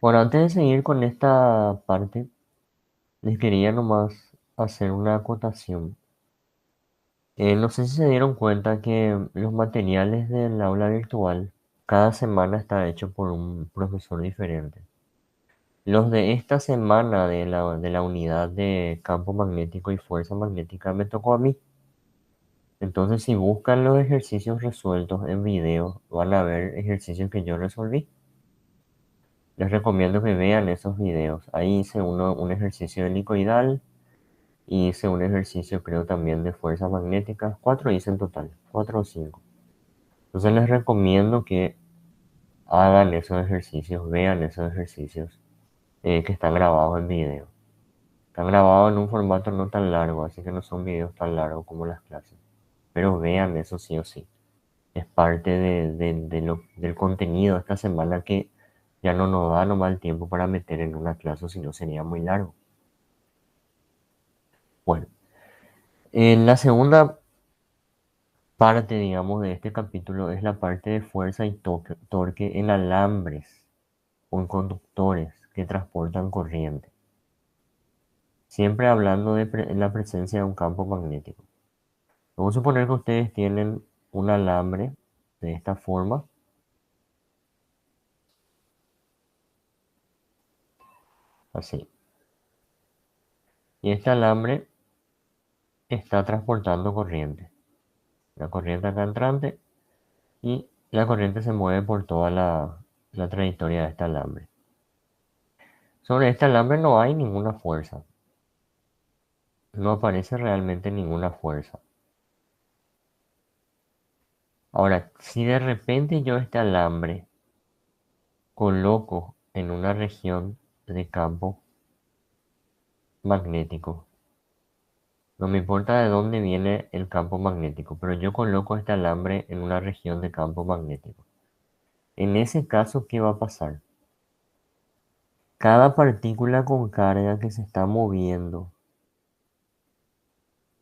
Bueno, antes de seguir con esta parte, les quería nomás hacer una acotación. No sé si se dieron cuenta que los materiales del aula virtual cada semana está hecho por un profesor diferente. Los de esta semana de la unidad de campo magnético y fuerza magnética me tocó a mí. Entonces, si buscan los ejercicios resueltos en video, van a ver ejercicios que yo resolví. Les recomiendo que vean esos videos. Ahí hice un ejercicio helicoidal y hice un ejercicio, creo, también de fuerza magnética. Cuatro hice en total, cuatro o cinco. Entonces les recomiendo que hagan esos ejercicios, vean esos ejercicios que están grabados en video. Están grabados en un formato no tan largo, así que no son videos tan largos como las clases. Pero vean eso sí o sí. Es parte del contenido de esta semana que ya no nos da nomás el tiempo para meter en una clase, si no sería muy largo. Bueno, en la segunda parte, digamos, de este capítulo es la parte de fuerza y torque en alambres o en conductores que transportan corriente. Siempre hablando de la presencia de un campo magnético. Vamos a suponer que ustedes tienen un alambre de esta forma, así. Y este alambre está transportando corriente. La corriente acá entrante y la corriente se mueve por toda la trayectoria de este alambre. Sobre este alambre no hay ninguna fuerza. No aparece realmente ninguna fuerza. Ahora, si de repente yo este alambre coloco en una región de campo magnético, no me importa de dónde viene el campo magnético, pero yo coloco este alambre en una región de campo magnético. En ese caso, ¿qué va a pasar? Cada partícula con carga que se está moviendo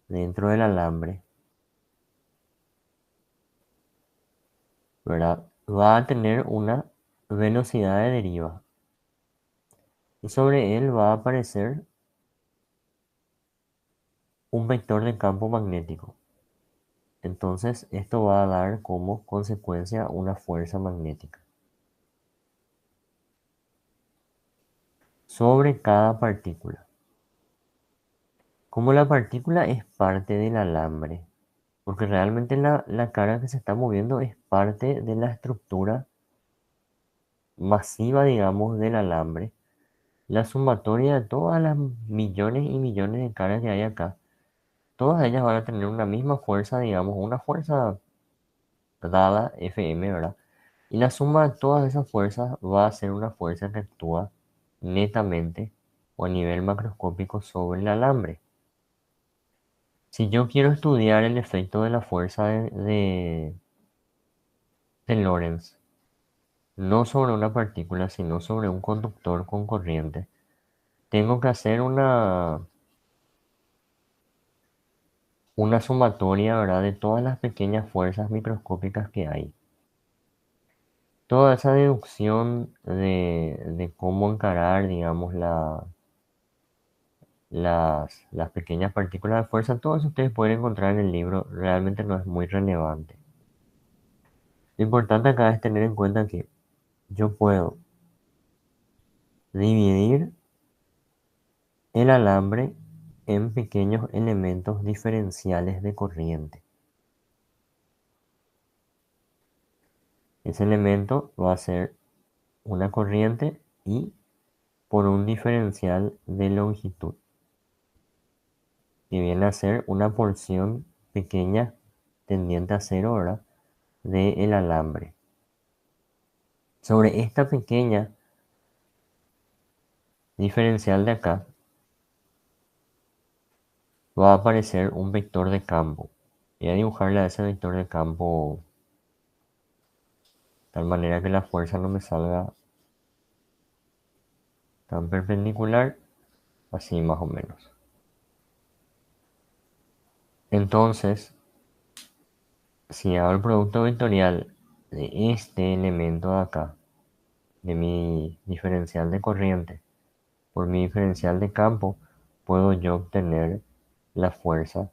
dentro del alambre, ¿verdad? Va a tener una velocidad de deriva. Y sobre él va a aparecer un vector de campo magnético. Entonces, esto va a dar como consecuencia una fuerza magnética sobre cada partícula. Como la partícula es parte del alambre, porque realmente la carga que se está moviendo es parte de la estructura masiva, digamos, del alambre, la sumatoria de todas las millones y millones de cargas que hay acá, todas ellas van a tener una misma fuerza, digamos, una fuerza dada, Fm, ¿verdad? Y la suma de todas esas fuerzas va a ser una fuerza que actúa netamente o a nivel macroscópico sobre el alambre. Si yo quiero estudiar el efecto de la fuerza de Lorentz, no sobre una partícula, sino sobre un conductor con corriente, tengo que hacer una sumatoria, ¿verdad?, de todas las pequeñas fuerzas microscópicas que hay. Toda esa deducción de cómo encarar, digamos, las pequeñas partículas de fuerza, todo eso ustedes pueden encontrar en el libro, realmente no es muy relevante. Lo importante acá es tener en cuenta que yo puedo dividir el alambre en pequeños elementos diferenciales de corriente. Ese elemento va a ser una corriente y por un diferencial de longitud, que viene a ser una porción pequeña tendiente a cero, ¿verdad?, del alambre. Sobre esta pequeña diferencial de acá va a aparecer un vector de campo. Voy a dibujarle a ese vector de campo de tal manera que la fuerza no me salga tan perpendicular, así más o menos. Entonces, si hago el producto vectorial de este elemento de acá de mi diferencial de corriente por mi diferencial de campo, puedo yo obtener la fuerza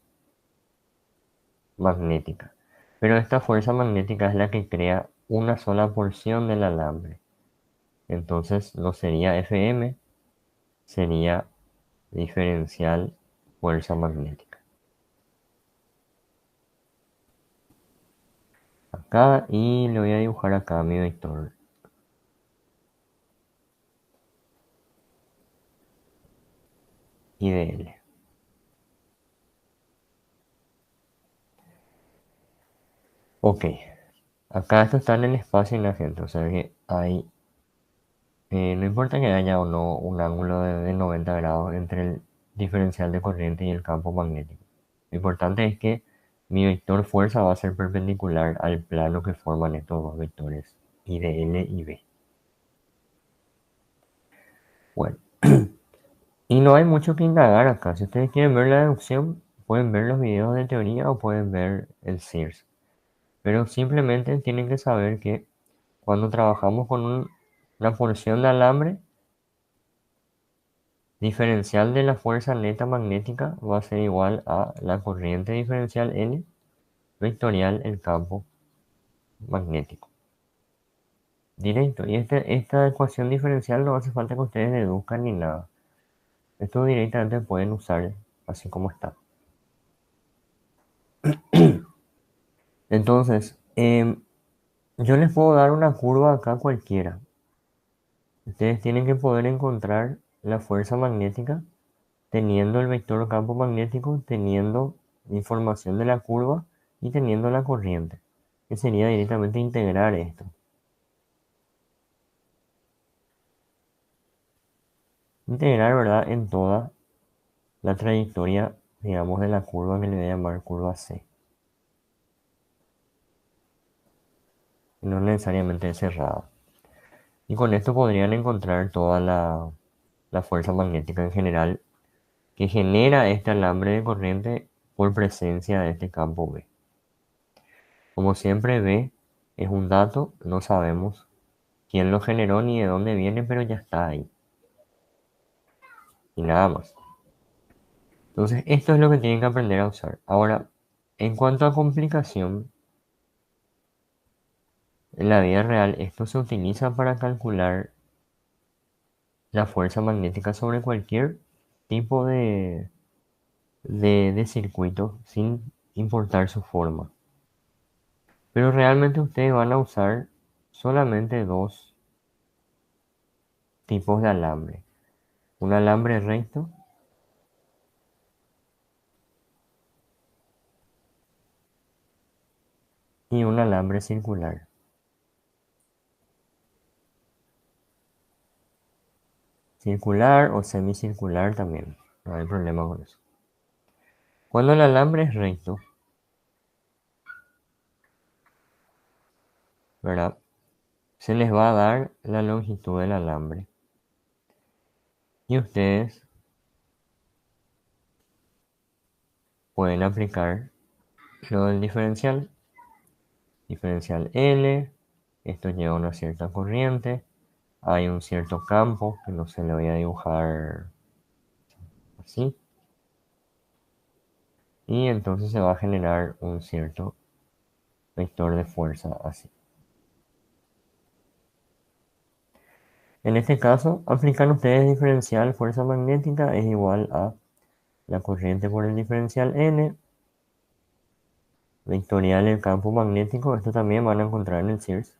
magnética. Pero esta fuerza magnética es la que crea una sola porción del alambre. Entonces no sería Fm, sería diferencial fuerza magnética. Acá y le voy a dibujar acá mi vector IDL. Ok, acá esto está en el espacio y la gente, o sea que hay, no importa que haya o no un ángulo de 90 grados entre el diferencial de corriente y el campo magnético. Lo importante es que mi vector fuerza va a ser perpendicular al plano que forman estos dos vectores, IDL y B. Bueno, y no hay mucho que indagar acá. Si ustedes quieren ver la deducción, pueden ver los videos de teoría o pueden ver el CIRS. Pero simplemente tienen que saber que cuando trabajamos con una porción de alambre, diferencial de la fuerza neta magnética va a ser igual a la corriente diferencial N vectorial el campo magnético. Directo. Y esta ecuación diferencial no hace falta que ustedes deduzcan ni nada. Esto directamente pueden usar así como está. Entonces, yo les puedo dar una curva acá cualquiera. Ustedes tienen que poder encontrar la fuerza magnética teniendo el vector campo magnético, teniendo información de la curva y teniendo la corriente, que sería directamente integrar esto. Integrar, ¿verdad?, en toda la trayectoria, digamos, de la curva que le voy a llamar curva C. No necesariamente cerrada. Y con esto podrían encontrar toda la fuerza magnética en general que genera este alambre de corriente por presencia de este campo B. Como siempre, B es un dato, no sabemos quién lo generó ni de dónde viene, pero ya está ahí. Y nada más. Entonces, esto es lo que tienen que aprender a usar. Ahora, en cuanto a complicación, en la vida real esto se utiliza para calcular la fuerza magnética sobre cualquier tipo de circuito sin importar su forma. Pero realmente ustedes van a usar solamente dos tipos de alambre. Un alambre recto y un alambre circular. Circular o semicircular también, no hay problema con eso. Cuando el alambre es recto, ¿verdad? Se les va a dar la longitud del alambre. Y ustedes pueden aplicar lo del diferencial. Diferencial L, esto lleva una cierta corriente. Hay un cierto campo, que no se le voy a dibujar así. Y entonces se va a generar un cierto vector de fuerza así. En este caso, aplican ustedes diferencial fuerza magnética es igual a la corriente por el diferencial N, vectorial el campo magnético, esto también van a encontrar en el CIRS.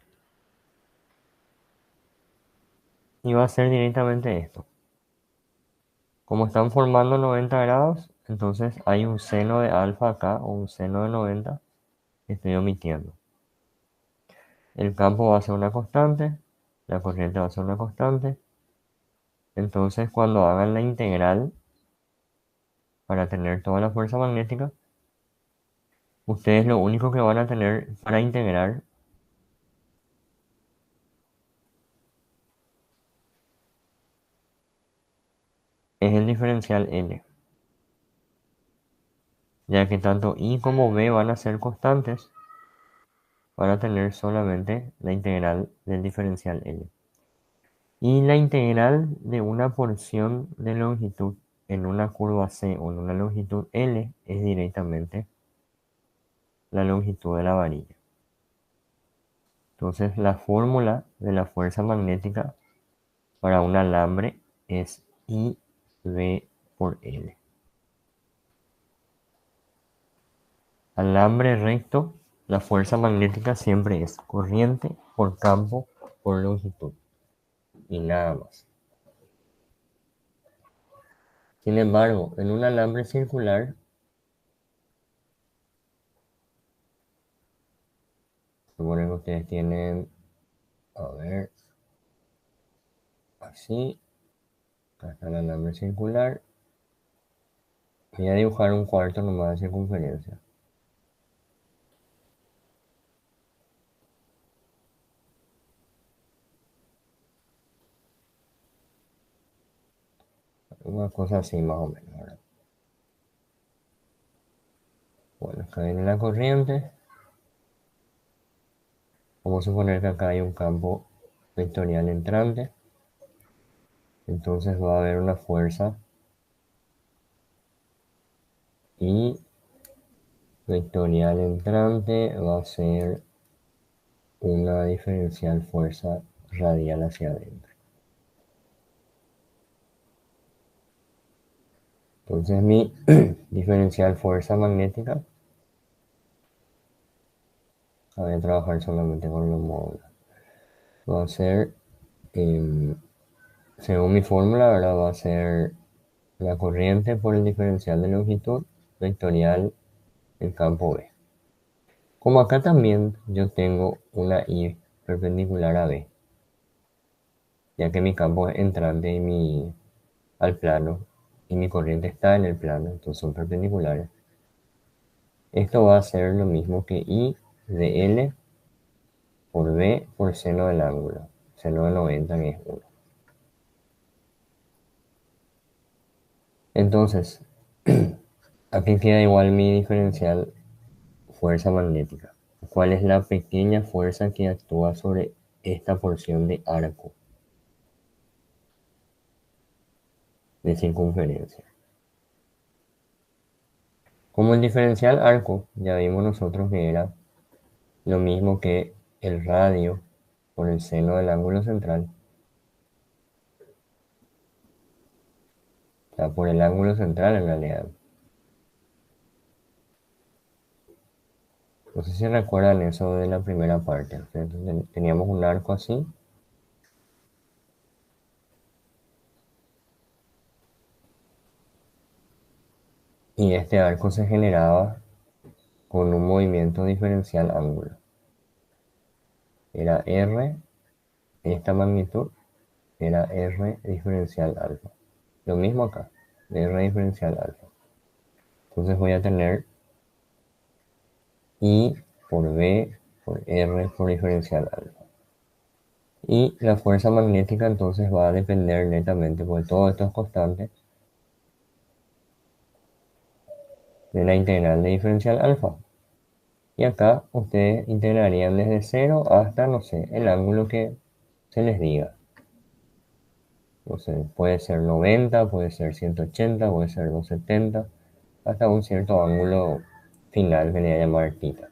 Y va a ser directamente esto. Como están formando 90 grados, entonces hay un seno de alfa acá o un seno de 90 que estoy omitiendo. El campo va a ser una constante, la corriente va a ser una constante. Entonces cuando hagan la integral para tener toda la fuerza magnética, ustedes lo único que van a tener para integrar es el diferencial L, ya que tanto I como B van a ser constantes, van a tener solamente la integral del diferencial L. Y la integral de una porción de longitud en una curva C o en una longitud L es directamente la longitud de la varilla. Entonces, la fórmula de la fuerza magnética para un alambre es IV por L. Alambre recto, la fuerza magnética siempre es corriente por campo por longitud y nada más. Sin embargo, en un alambre circular, suponen que ustedes tienen, a ver, así, acá está el alambre circular. Voy a dibujar un cuarto nomás de circunferencia. Una cosa así más o menos, ¿verdad? Bueno, acá viene la corriente. Vamos a suponer que acá hay un campo vectorial entrante. Entonces va a haber una fuerza y vectorial entrante va a ser una diferencial fuerza radial hacia adentro. Entonces mi diferencial fuerza magnética, voy a trabajar solamente con los módulos, va a ser, según mi fórmula, ahora va a ser la corriente por el diferencial de longitud vectorial en campo B. Como acá también yo tengo una I perpendicular a B, ya que mi campo es entrante al plano y mi corriente está en el plano, entonces son perpendiculares. Esto va a ser lo mismo que I de L por B por seno del ángulo, seno de 90 que es 1. Entonces, aquí queda igual mi diferencial fuerza magnética. ¿Cuál es la pequeña fuerza que actúa sobre esta porción de arco de circunferencia? Como el diferencial arco, ya vimos nosotros que era lo mismo que el radio por el seno del ángulo central. O sea, por el ángulo central en realidad. No sé si recuerdan eso de la primera parte. Entonces, teníamos un arco así. Y este arco se generaba con un movimiento diferencial ángulo. Era R, esta magnitud, era R diferencial alfa. Lo mismo acá, R diferencial alfa. Entonces voy a tener I por B por R por diferencial alfa. Y la fuerza magnética entonces va a depender netamente, porque todo esto es constante, de la integral de diferencial alfa. Y acá ustedes integrarían desde 0 hasta, no sé, el ángulo que se les diga. No sé, puede ser 90, puede ser 180, puede ser 270, hasta un cierto ángulo final que le voy a llamar θ.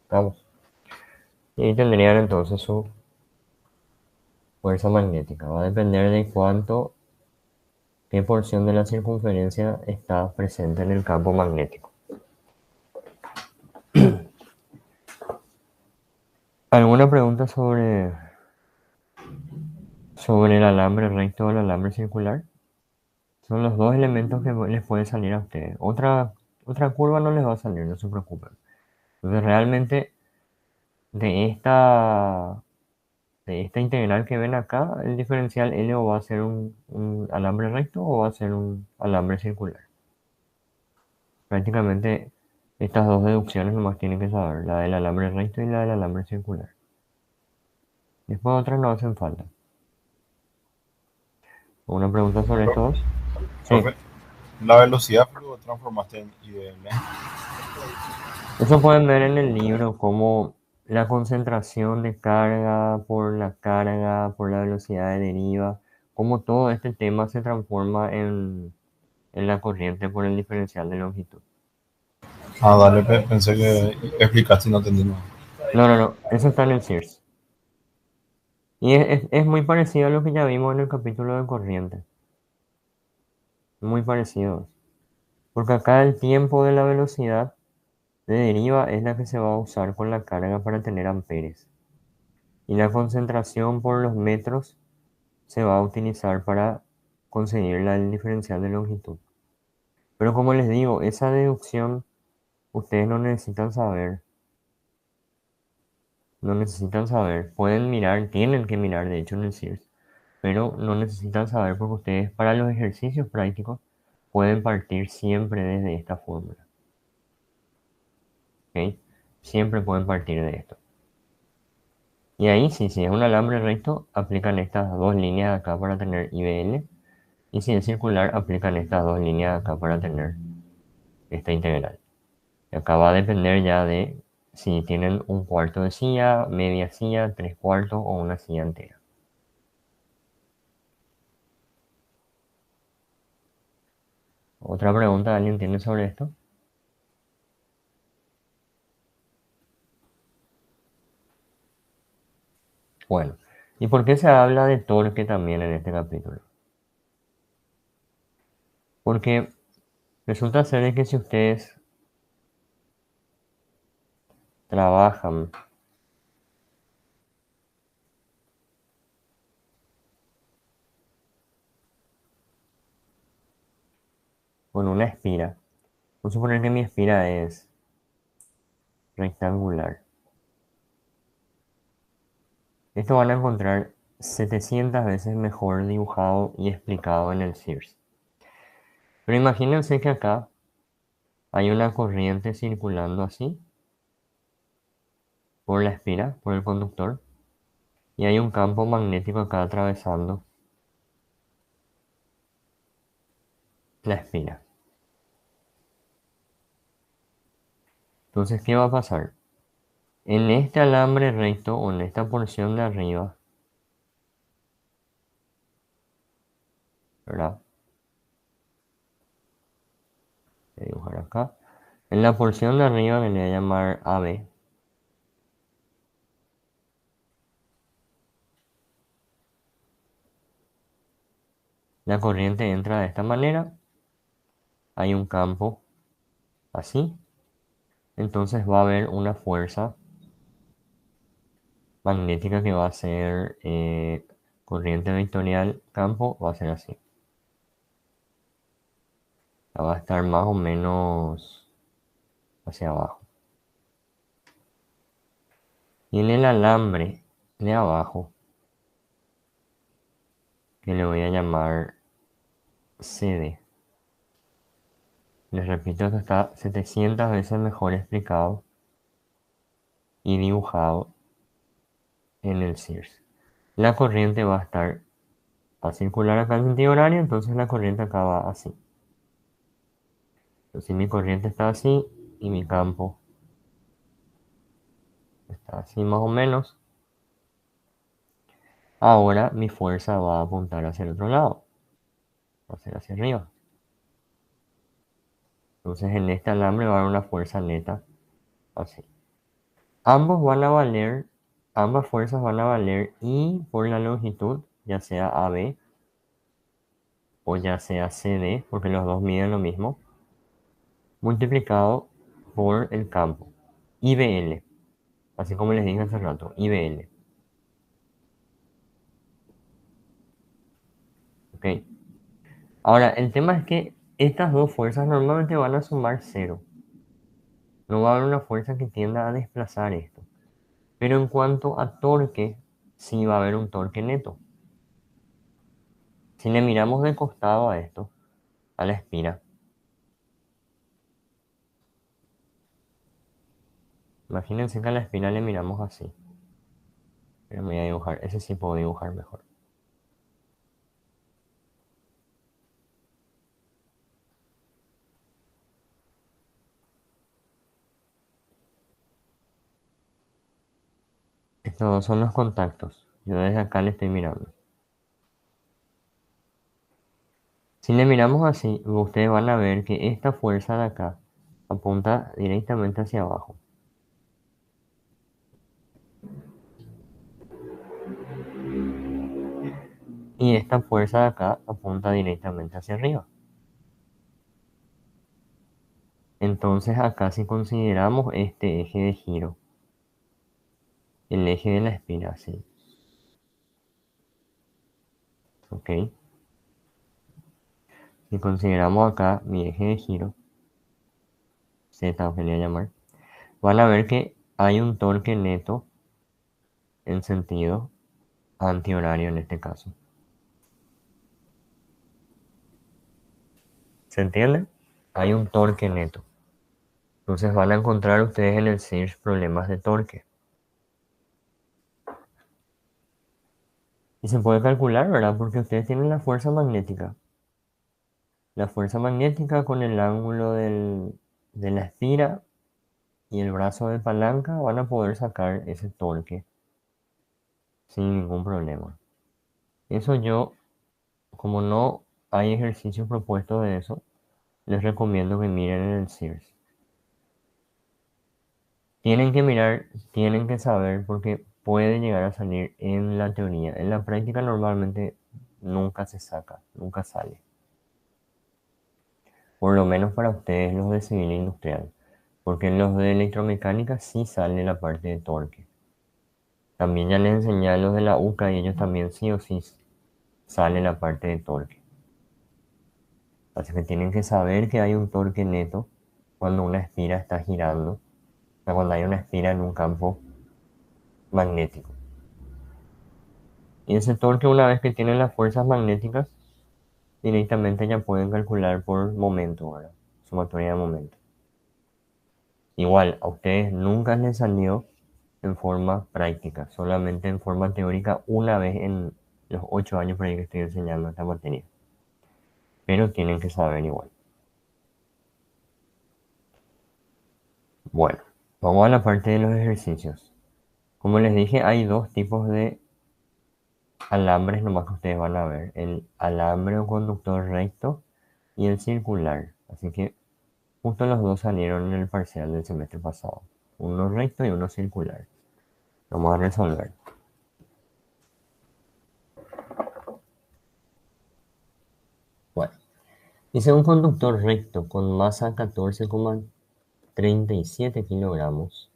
Vamos. Y ahí tendrían entonces su fuerza magnética. Va a depender de qué porción de la circunferencia está presente en el campo magnético. ¿Alguna pregunta sobre el alambre recto o el alambre circular? Son los dos elementos que les puede salir a ustedes. Otra curva no les va a salir, no se preocupen. Entonces realmente de esta, de esta integral que ven acá, el diferencial L o va a ser un alambre recto o va a ser un alambre circular. Prácticamente estas dos deducciones nomás tienen que saber, la del alambre recto y la del alambre circular. Después otras no hacen falta. ¿Una pregunta sobre estos dos? Sí. Profe, La velocidad pero lo transformaste en IBM. Eso pueden ver en el libro, cómo la concentración de carga por la carga, por la velocidad de deriva, cómo todo este tema se transforma en la corriente por el diferencial de longitud. Ah, dale, pensé que explicaste y no entendí nada. No, no, no, eso está en el CIRS. Y es muy parecido a lo que ya vimos en el capítulo de corriente. Muy parecido. Porque acá el tiempo de la velocidad de deriva es la que se va a usar con la carga para tener amperes. Y la concentración por los metros se va a utilizar para conseguir el diferencial de longitud. Pero como les digo, esa deducción ustedes no necesitan saber. No necesitan saber. Pueden mirar, tienen que mirar de hecho en el CIRS. Pero no necesitan saber porque ustedes para los ejercicios prácticos pueden partir siempre desde esta fórmula. ¿Ok? Siempre pueden partir de esto. Y ahí sí, si es un alambre recto, aplican estas dos líneas acá para tener IBL. Y si es circular, aplican estas dos líneas acá para tener esta integral. Y acá va a depender ya de si tienen un cuarto de silla, media silla, tres cuartos o una silla entera. ¿Otra pregunta alguien tiene sobre esto? Bueno, ¿y por qué se habla de torque también en este capítulo? Porque resulta ser de que si ustedes trabajan con una espira, vamos a suponer que mi espira es rectangular. Esto van a encontrar 700 veces mejor dibujado y explicado en el CIRS. Pero imagínense que acá hay una corriente circulando así por la espira, por el conductor, y hay un campo magnético acá atravesando la espira. Entonces, ¿qué va a pasar? En este alambre recto o en esta porción de arriba, ¿verdad? Voy a dibujar acá. En la porción de arriba le voy a llamar AB. La corriente entra de esta manera. Hay un campo así. Entonces va a haber una fuerza magnética que va a ser corriente vectorial campo, va a ser así. Va a estar más o menos hacia abajo. Y en el alambre de abajo, que le voy a llamar CD. Les repito, esto está 700 veces mejor explicado y dibujado en el CIRS. La corriente va a estar a circular acá en sentido horario, entonces la corriente acá va así. Entonces mi corriente está así y mi campo está así más o menos. Ahora mi fuerza va a apuntar hacia el otro lado, va a ser hacia arriba. Entonces en este alambre va a haber una fuerza neta así. Ambos van a valer, ambas fuerzas van a valer I por la longitud, ya sea AB o ya sea CD, porque los dos miden lo mismo, multiplicado por el campo, IBL, así como les dije hace rato, IBL. ¿Ok? Ahora, el tema es que estas dos fuerzas normalmente van a sumar cero. No va a haber una fuerza que tienda a desplazar esto. Pero en cuanto a torque, sí va a haber un torque neto. Si le miramos de costado a esto, a la espira, imagínense que a la espira le miramos así. Pero me voy a dibujar, ese sí puedo dibujar mejor. Estos son los contactos. Yo desde acá le estoy mirando. Si le miramos así, ustedes van a ver que esta fuerza de acá apunta directamente hacia abajo. Y esta fuerza de acá apunta directamente hacia arriba. Entonces acá si consideramos este eje de giro, el eje de la espira, ¿sí? ¿Ok? Si consideramos acá mi eje de giro, Z os quería llamar, van a ver que hay un torque neto en sentido antihorario en este caso. ¿Se entiende? Hay un torque neto. Entonces van a encontrar ustedes en el CIRS problemas de torque. Y se puede calcular, ¿verdad? Porque ustedes tienen la fuerza magnética. La fuerza magnética con el ángulo de la espira y el brazo de palanca van a poder sacar ese torque sin ningún problema. Eso yo, como no hay ejercicios propuestos de eso, les recomiendo que miren en el CIRS. Tienen que mirar, tienen que saber porque puede llegar a salir en la teoría. En la práctica normalmente nunca se saca, nunca sale. Por lo menos para ustedes los de civil e industrial. Porque en los de electromecánica sí sale la parte de torque. También ya les enseñé a los de la UCA y ellos también sí o sí sale la parte de torque. Así que tienen que saber que hay un torque neto cuando una espira está girando. O sea, cuando hay una espira en un campo magnético. Y ese torque, una vez que tienen las fuerzas magnéticas, directamente ya pueden calcular por momento, ¿verdad? Sumatoria de momento. Igual, a ustedes nunca les salió en forma práctica, solamente en forma teórica una vez en los 8 años por ahí que estoy enseñando esta materia. Pero tienen que saber igual. Bueno, vamos a la parte de los ejercicios. Como les dije, hay dos tipos de alambres nomás que ustedes van a ver. El alambre o conductor recto y el circular. Así que justo los dos salieron en el parcial del semestre pasado. Uno recto y uno circular. Vamos a resolver. Bueno, dice un conductor recto con masa 14,37 kilogramos.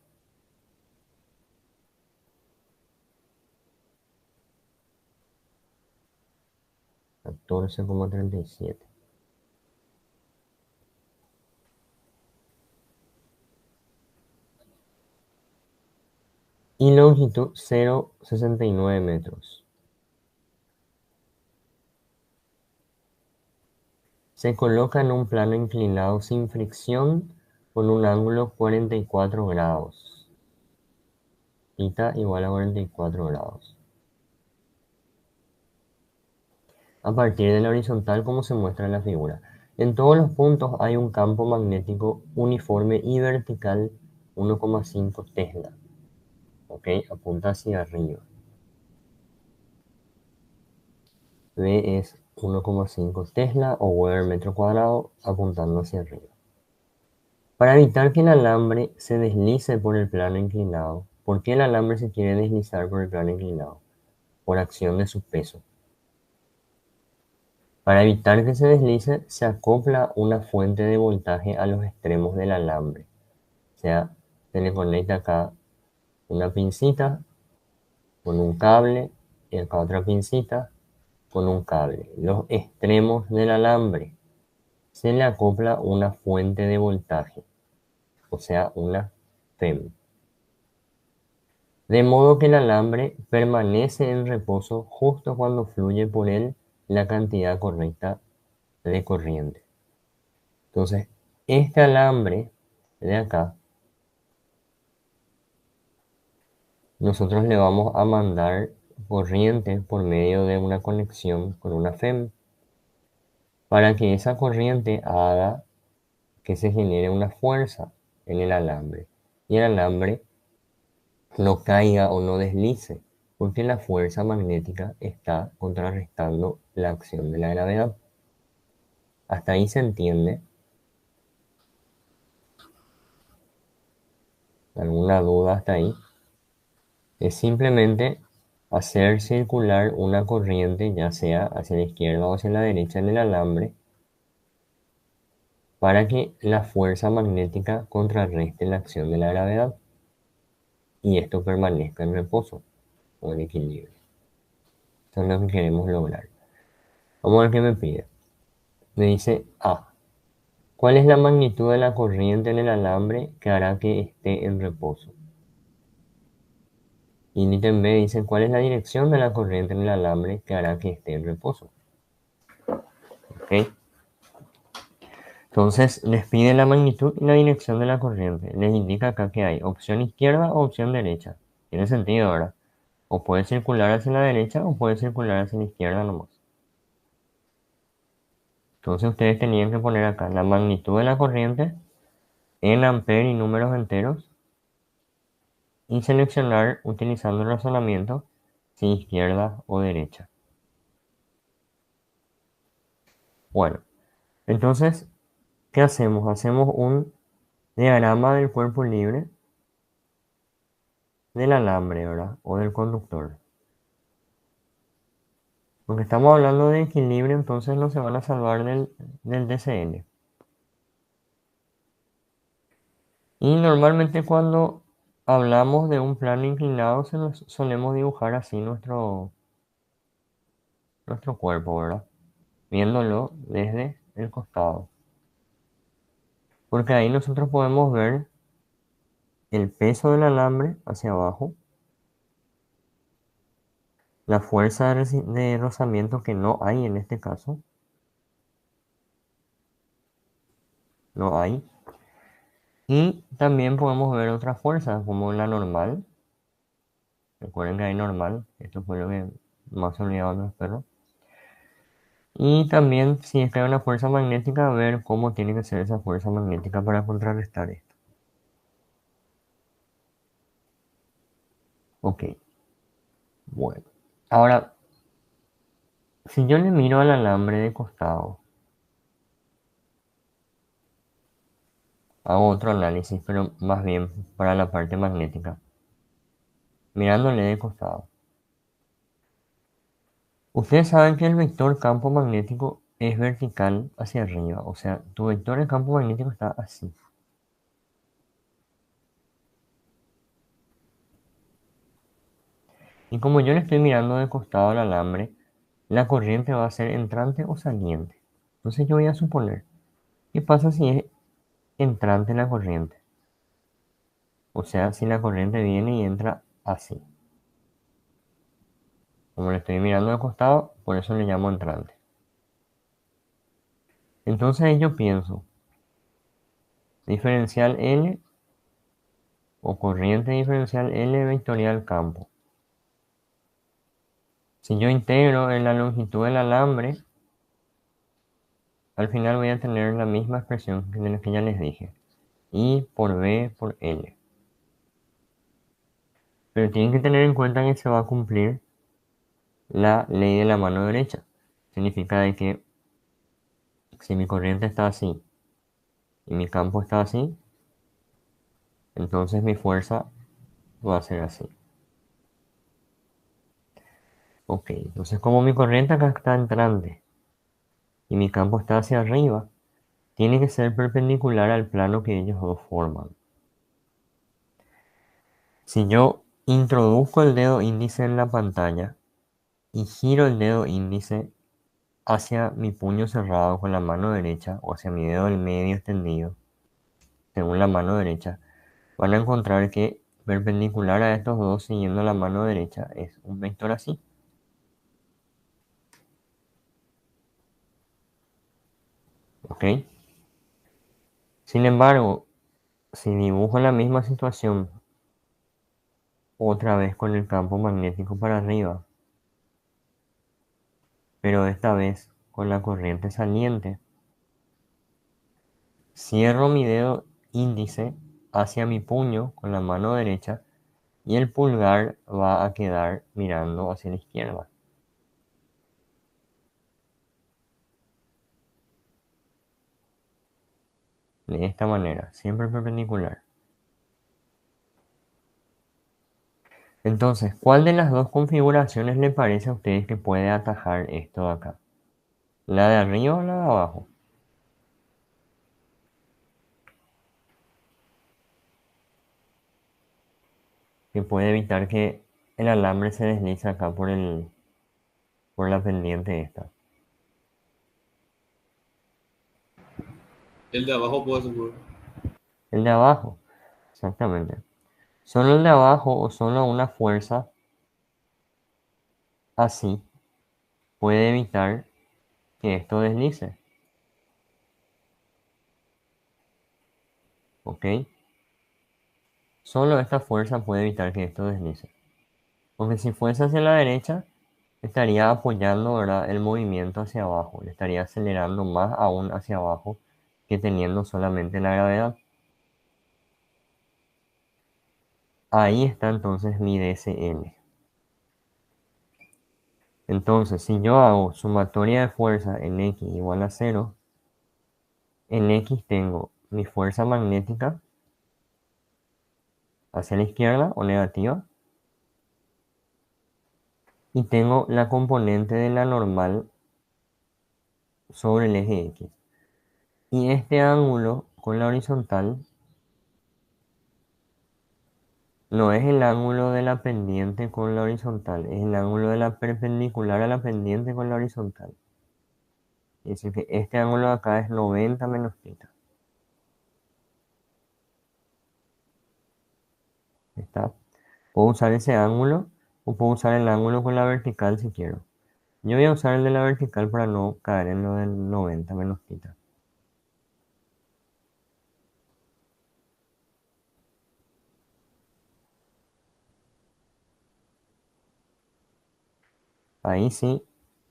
14,37. Y longitud 0,69 metros. Se coloca en un plano inclinado sin fricción con un ángulo 44 grados. Theta igual a 44 grados. A partir de la horizontal como se muestra en la figura. En todos los puntos hay un campo magnético uniforme y vertical 1,5 Tesla. Ok, apunta hacia arriba. V es 1,5 Tesla o Weber metro cuadrado apuntando hacia arriba. Para evitar que el alambre se deslice por el plano inclinado. ¿Por qué el alambre se quiere deslizar por el plano inclinado? Por acción de su peso. Para evitar que se deslice, se acopla una fuente de voltaje a los extremos del alambre. O sea, se le conecta acá una pincita con un cable y acá otra pincita con un cable. Los extremos del alambre se le acopla una fuente de voltaje, o sea, una FEM. De modo que el alambre permanece en reposo justo cuando fluye por él la cantidad correcta de corriente. Entonces, este alambre de acá, nosotros le vamos a mandar corriente por medio de una conexión con una FEM para que esa corriente haga que se genere una fuerza en el alambre y el alambre no caiga o no deslice, porque la fuerza magnética está contrarrestando la acción de la gravedad. ¿Hasta ahí se entiende? ¿Alguna duda hasta ahí? Es simplemente hacer circular una corriente, ya sea hacia la izquierda o hacia la derecha en el alambre, para que la fuerza magnética contrarreste la acción de la gravedad y esto permanezca en reposo o en equilibrio. Eso es lo que queremos lograr. Vamos a ver qué me pide. Me dice A. ¿Cuál es la magnitud de la corriente en el alambre que hará que esté en reposo? Y el ítem B dice cuál es la dirección de la corriente en el alambre que hará que esté en reposo. ¿Ok? Entonces les pide la magnitud y la dirección de la corriente. Les indica acá que hay opción izquierda o opción derecha. Tiene sentido, ¿verdad? O puede circular hacia la derecha o puede circular hacia la izquierda nomás. Entonces ustedes tenían que poner acá la magnitud de la corriente en amperes y números enteros y seleccionar utilizando el razonamiento si izquierda o derecha. Bueno, entonces, ¿qué hacemos? Hacemos un diagrama del cuerpo libre del alambre, ¿verdad? O del conductor. Porque estamos hablando de equilibrio, entonces no se van a salvar del DCL. Y normalmente cuando hablamos de un plano inclinado, solemos dibujar así nuestro cuerpo, ¿verdad? Viéndolo desde el costado. Porque ahí nosotros podemos ver el peso del alambre hacia abajo, la fuerza de rozamiento que no hay en este caso, no hay. Y también podemos ver otras fuerzas como la normal. Recuerden que hay normal, esto fue lo que más se olvidaban los perros. Y también si es que hay una fuerza magnética, ver cómo tiene que ser esa fuerza magnética para contrarrestar esto. Ok, bueno. Ahora, si yo le miro al alambre de costado, hago otro análisis, pero más bien para la parte magnética. Mirándole de costado. Ustedes saben que el vector campo magnético es vertical hacia arriba. O sea, tu vector de campo magnético está así. Y como yo le estoy mirando de costado al alambre, la corriente va a ser entrante o saliente. Entonces yo voy a suponer, ¿qué pasa si es entrante la corriente? O sea, si la corriente viene y entra así. Como le estoy mirando de costado, por eso le llamo entrante. Entonces yo pienso, diferencial L o corriente diferencial L vectorial campo. Si yo integro en la longitud del alambre, al final voy a tener la misma expresión de la que ya les dije. I por B por L. Pero tienen que tener en cuenta que se va a cumplir la ley de la mano derecha. Significa de que si mi corriente está así y mi campo está así, entonces mi fuerza va a ser así. Ok, entonces como mi corriente acá está entrante y mi campo está hacia arriba, tiene que ser perpendicular al plano que ellos dos forman. Si yo introduzco el dedo índice en la pantalla y giro el dedo índice hacia mi puño cerrado con la mano derecha o hacia mi dedo del medio extendido, según la mano derecha, van a encontrar que perpendicular a estos dos siguiendo la mano derecha es un vector así. ¿Ok? Sin embargo, si dibujo la misma situación otra vez con el campo magnético para arriba, pero esta vez con la corriente saliente, cierro mi dedo índice hacia mi puño con la mano derecha y el pulgar va a quedar mirando hacia la izquierda. De esta manera, siempre perpendicular. Entonces, ¿cuál de las dos configuraciones le parece a ustedes que puede atajar esto de acá? ¿La de arriba o la de abajo? Que puede evitar que el alambre se deslice acá por la pendiente esta. El de abajo puede ser. El de abajo, exactamente. Solo el de abajo o solo una fuerza así puede evitar que esto deslice. ¿Ok? Solo esta fuerza puede evitar que esto deslice. Porque si fuese hacia la derecha, estaría apoyando, ¿verdad?, el movimiento hacia abajo. Le estaría acelerando más aún hacia abajo que teniendo solamente la gravedad. Ahí está entonces mi DSL. Entonces, si yo hago sumatoria de fuerza en X igual a 0, en X tengo mi fuerza magnética hacia la izquierda o negativa, y tengo la componente de la normal sobre el eje X. Y este ángulo con la horizontal no es el ángulo de la pendiente con la horizontal, es el ángulo de la perpendicular a la pendiente con la horizontal. Es decir, que este ángulo de acá es 90 menos θ. ¿Está? Puedo usar ese ángulo o puedo usar el ángulo con la vertical si quiero. Yo voy a usar el de la vertical para no caer en lo del 90 menos θ. Ahí sí,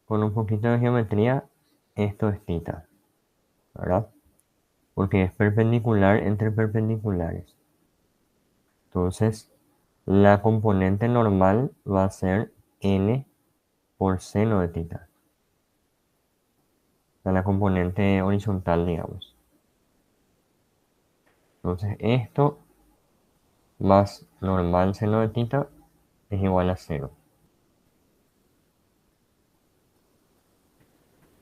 con un poquito de geometría, esto es θ, ¿verdad? Porque es perpendicular entre perpendiculares. Entonces, la componente normal va a ser n por seno de θ. O sea, la componente horizontal, digamos. Entonces, esto más normal seno de θ es igual a 0.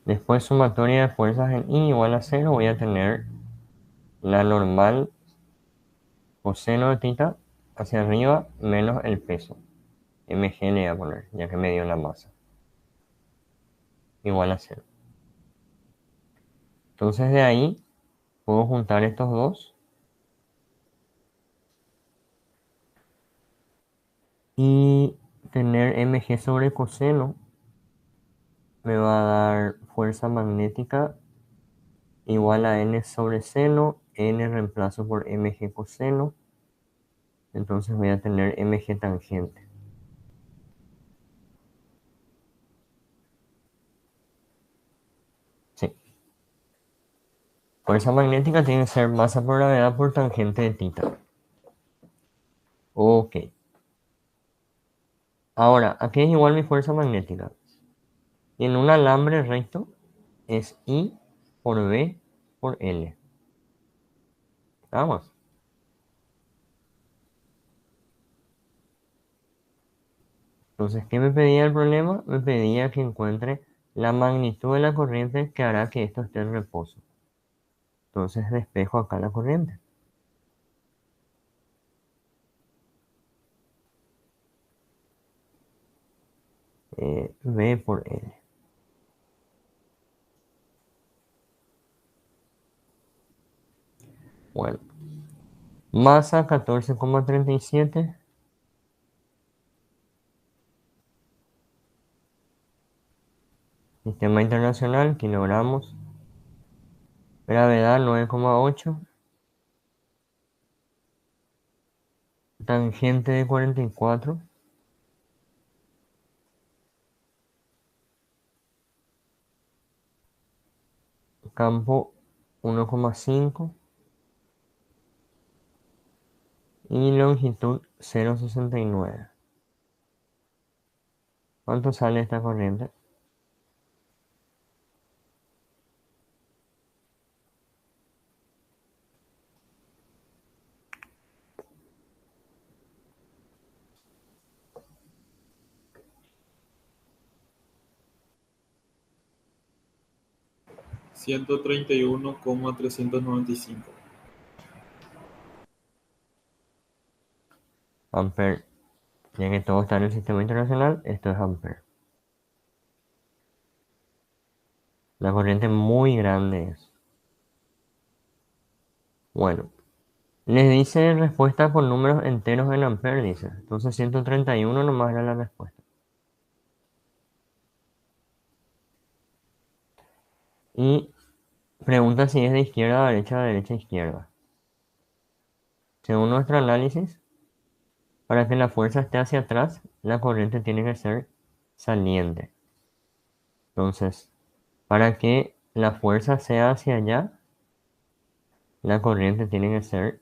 Después, sumatoria de fuerzas en I igual a 0, voy a tener la normal coseno de θ hacia arriba menos el peso. mg le voy a poner, ya que me dio la masa. Igual a 0. Entonces de ahí puedo juntar estos dos y tener mg sobre coseno me va a dar fuerza magnética igual a n sobre seno, n reemplazo por mg coseno, entonces voy a tener mg tangente. Sí. Fuerza magnética tiene que ser masa por gravedad por tangente de θ. Ok. Ahora, aquí es igual mi fuerza magnética. Y en un alambre recto es I por B por L. Vamos. Entonces, ¿qué me pedía el problema? Me pedía que encuentre la magnitud de la corriente que hará que esto esté en reposo. Entonces despejo acá la corriente. V por L. Bueno, masa 14,37. Sistema internacional, kilogramos. Gravedad 9,8. Tangente de 44. Campo 1,5. y longitud 0,69. ¿Cuánto sale esta corriente? Ciento treinta y uno coma 395. Ampere. Ya que todo está en el sistema internacional, esto es ampere. La corriente muy grande es. Bueno, les dice respuesta por números enteros en ampere, dice. Entonces 131 nomás era la respuesta. Y pregunta si es de izquierda a derecha o de derecha a izquierda. Según nuestro análisis, para que la fuerza esté hacia atrás, la corriente tiene que ser saliente. Entonces, para que la fuerza sea hacia allá, la corriente tiene que ser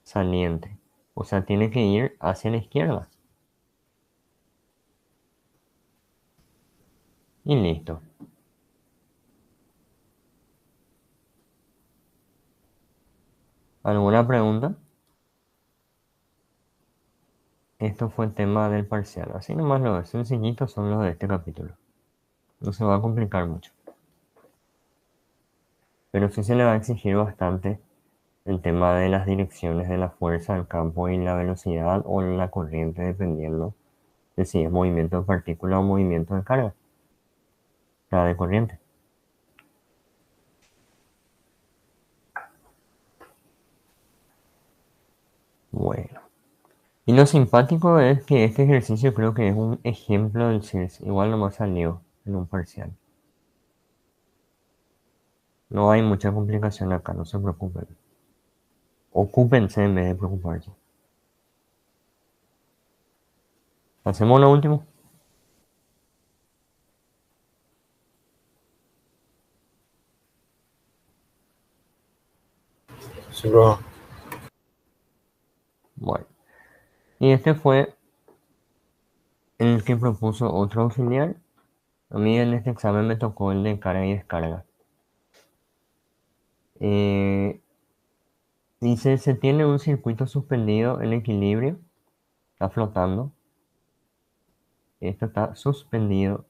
saliente. O sea, tiene que ir hacia la izquierda. Y listo. ¿Alguna pregunta? Esto fue el tema del parcial. Así nomás lo sencillitos son los de este capítulo. No se va a complicar mucho. Pero sí se le va a exigir bastante el tema de las direcciones de la fuerza, el campo y la velocidad o la corriente, dependiendo de si es movimiento de partícula o movimiento de carga. O sea, de corriente. Bueno. Y lo simpático es que este ejercicio creo que es un ejemplo del CIRS. Igual nomás salió en un parcial. No hay mucha complicación acá, no se preocupen. Ocúpense en vez de preocuparse. Hacemos lo último. Sí, bro. Bueno. Y este fue el que propuso otro auxiliar. A mí en este examen me tocó el de carga y descarga. Dice, se tiene un circuito suspendido en equilibrio. Está flotando. Esto está suspendido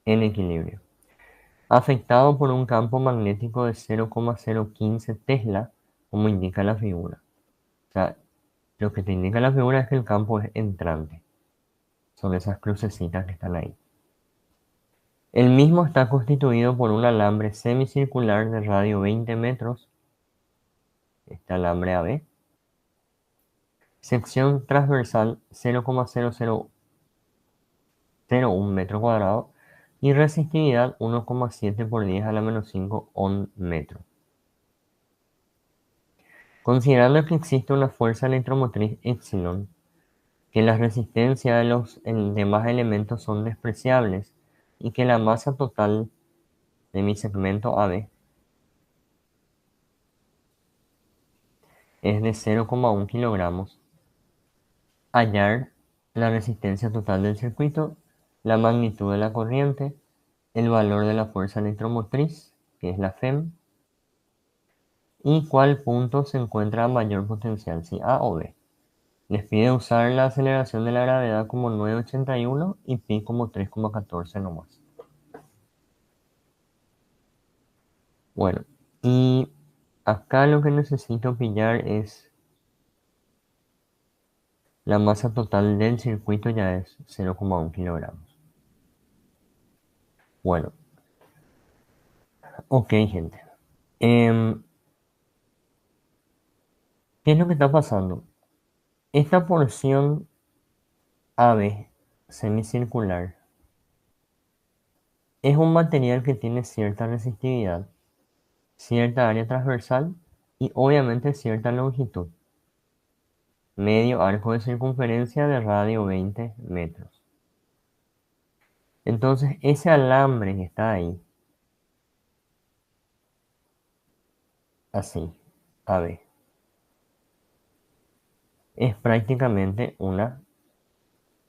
en equilibrio. Afectado por un campo magnético de 0,015 Tesla, como indica la figura. O sea, lo que te indica la figura es que el campo es entrante. Son esas crucecitas que están ahí. El mismo está constituido por un alambre semicircular de radio 20 metros, este alambre AB, sección transversal 0,0001 metro cuadrado y resistividad 1,7 por 10 a la menos 5 ohm metro. Considerando que existe una fuerza electromotriz epsilon, que las resistencias de los demás elementos son despreciables y que la masa total de mi segmento AB es de 0,1 kilogramos, hallar la resistencia total del circuito, la magnitud de la corriente, el valor de la fuerza electromotriz, que es la FEM, y cuál punto se encuentra a mayor potencial, si A o B. Les pide usar la aceleración de la gravedad como 9,81 y pi como 3,14 nomás. Bueno, y acá lo que necesito pillar es la masa total del circuito, ya es 0,1 kilogramos. Bueno, ok gente. ¿Qué es lo que está pasando? Esta porción AB semicircular es un material que tiene cierta resistividad, cierta área transversal y obviamente cierta longitud. Medio arco de circunferencia de radio 20 metros. Entonces ese alambre que está ahí, así, AB, es prácticamente una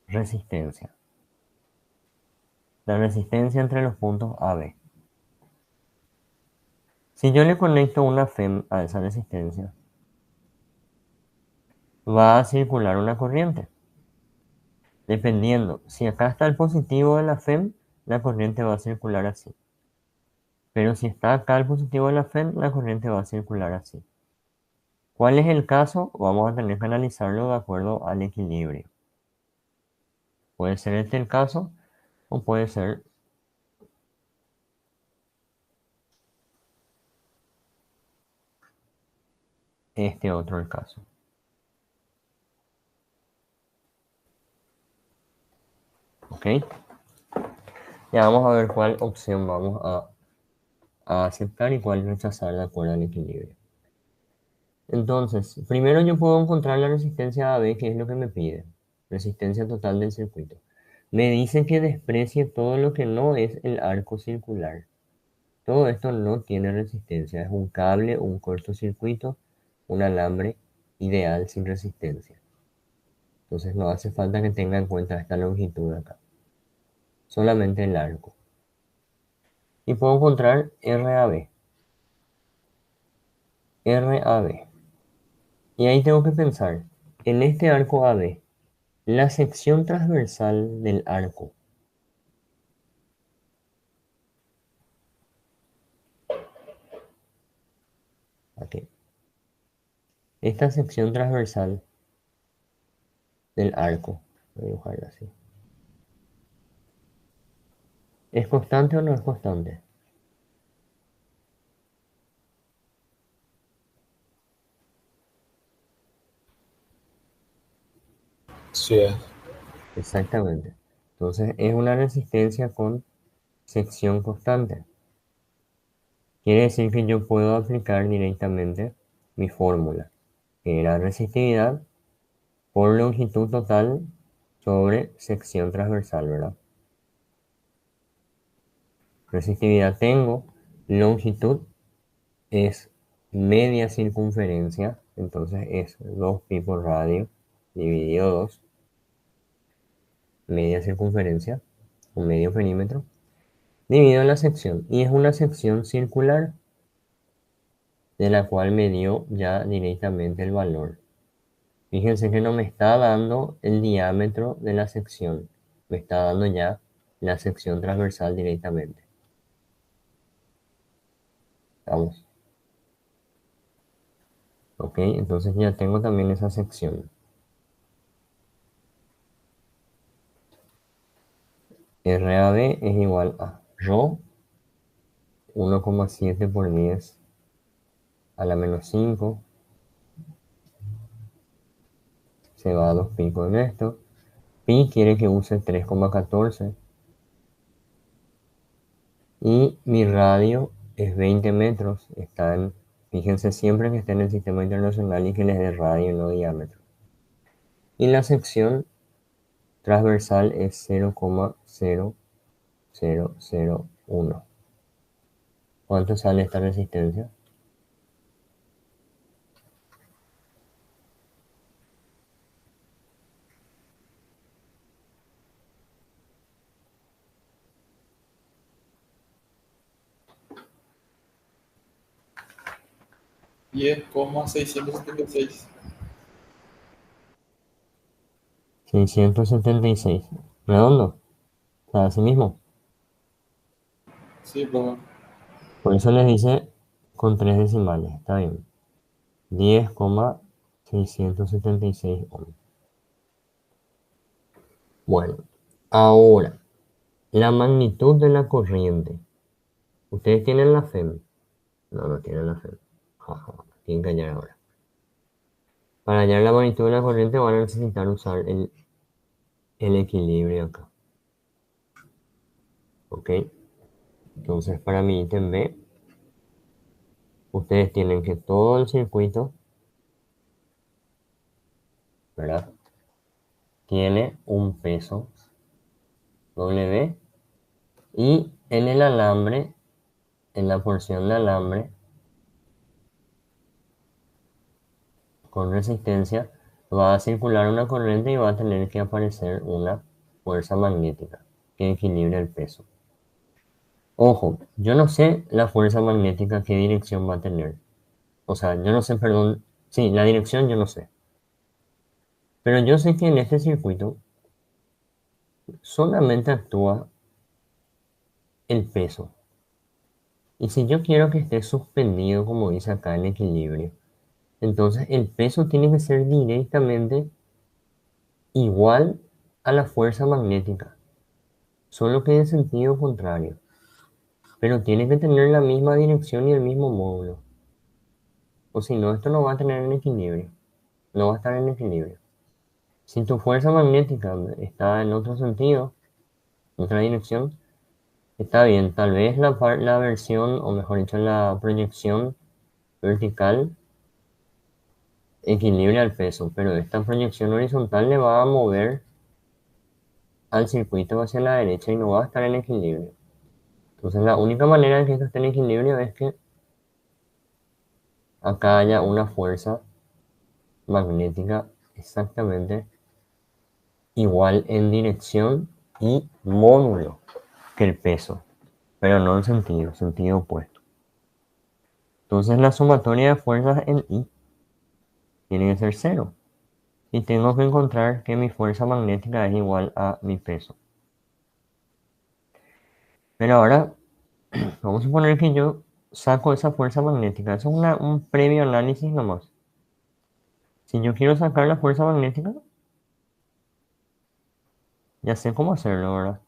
resistencia. La resistencia entre los puntos AB. Si yo le conecto una FEM a esa resistencia, va a circular una corriente. Dependiendo, si acá está el positivo de la FEM, la corriente va a circular así. Pero si está acá el positivo de la FEM, la corriente va a circular así. ¿Cuál es el caso? Vamos a tener que analizarlo de acuerdo al equilibrio. Puede ser este el caso o puede ser este otro el caso. ¿Ok? Ya vamos a ver cuál opción vamos a aceptar y cuál rechazar de acuerdo al equilibrio. Entonces, primero yo puedo encontrar la resistencia AB, que es lo que me pide. Resistencia total del circuito. Me dice que desprecie todo lo que no es el arco circular. Todo esto no tiene resistencia. Es un cable, un cortocircuito, un alambre ideal sin resistencia. Entonces no hace falta que tenga en cuenta esta longitud de acá. Solamente el arco. Y puedo encontrar RAB. RAB. Y ahí tengo que pensar, en este arco AB, la sección transversal del arco. Aquí. Esta sección transversal del arco. Voy a dibujarlo así. ¿Es constante o no es constante? Sí es. Exactamente. Entonces es una resistencia con sección constante. Quiere decir que yo puedo aplicar directamente mi fórmula, que era resistividad por longitud total sobre sección transversal, ¿verdad? Resistividad tengo, longitud es media circunferencia, entonces es 2pi por radio dividido 2, media circunferencia, o medio perímetro, dividido la sección. Y es una sección circular, de la cual me dio ya directamente el valor. Fíjense que no me está dando el diámetro de la sección, me está dando ya la sección transversal directamente. Vamos. Ok, entonces ya tengo también esa sección. RAB es igual a ρ 1,7 por 10 a la menos 5 se va a 2 pi con esto. Pi quiere que use 3,14 y mi radio es 20 metros. Fíjense siempre que esté en el sistema internacional y que les dé radio, no diámetro. Y la sección transversal es 0,0001. ¿Cuánto sale esta resistencia? Y es como 676. 676. Redondo. O sea, así mismo. Sí, pero Por eso les dice con 3 decimales. Está bien. 10,676 ohms. Bueno, ahora, la magnitud de la corriente. ¿Ustedes tienen la FEM? No, no tienen la FEM. Jaja, tienen que hallar ahora. Para hallar la magnitud de la corriente van a necesitar usar el equilibrio acá. ¿Ok? Entonces, para mi ítem B, ustedes tienen que todo el circuito, ¿verdad? Tiene un peso W y en el alambre, en la porción de alambre con resistencia, va a circular una corriente y va a tener que aparecer una fuerza magnética que equilibre el peso. Ojo, yo no sé la fuerza magnética qué dirección va a tener. O sea, yo no sé, perdón. Sí, la dirección yo no sé. Pero yo sé que en este circuito solamente actúa el peso. Y si yo quiero que esté suspendido, como dice acá, en equilibrio, entonces el peso tiene que ser directamente igual a la fuerza magnética, solo que en sentido contrario. Pero tiene que tener la misma dirección y el mismo módulo. O si no, esto no va a tener en equilibrio. No va a estar en equilibrio. Si tu fuerza magnética está en otro sentido, en otra dirección, está bien. Tal vez la versión, o mejor dicho, la proyección vertical equilibra el peso, pero esta proyección horizontal le va a mover al circuito hacia la derecha y no va a estar en equilibrio. Entonces la única manera de que esto esté en equilibrio es que acá haya una fuerza magnética exactamente igual en dirección y módulo que el peso, pero no en sentido opuesto. Entonces la sumatoria de fuerzas en I tiene que ser cero. Y tengo que encontrar que mi fuerza magnética es igual a mi peso. Pero ahora vamos a suponer que yo saco esa fuerza magnética. Eso es un previo análisis nomás. Si yo quiero sacar la fuerza magnética, ya sé cómo hacerlo, ¿verdad?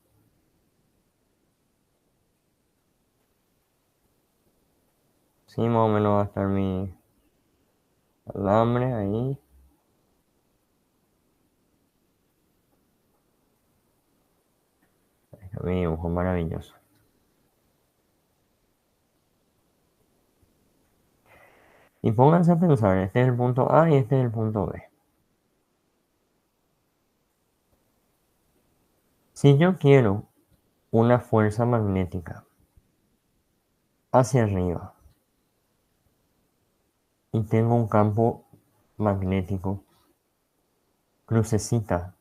Sí, más o menos va a estar mi alambre ahí. Mi dibujo maravilloso. Y pónganse a pensar, este es el punto A y este es el punto B. Si yo quiero una fuerza magnética hacia arriba y tengo un campo magnético crucecita,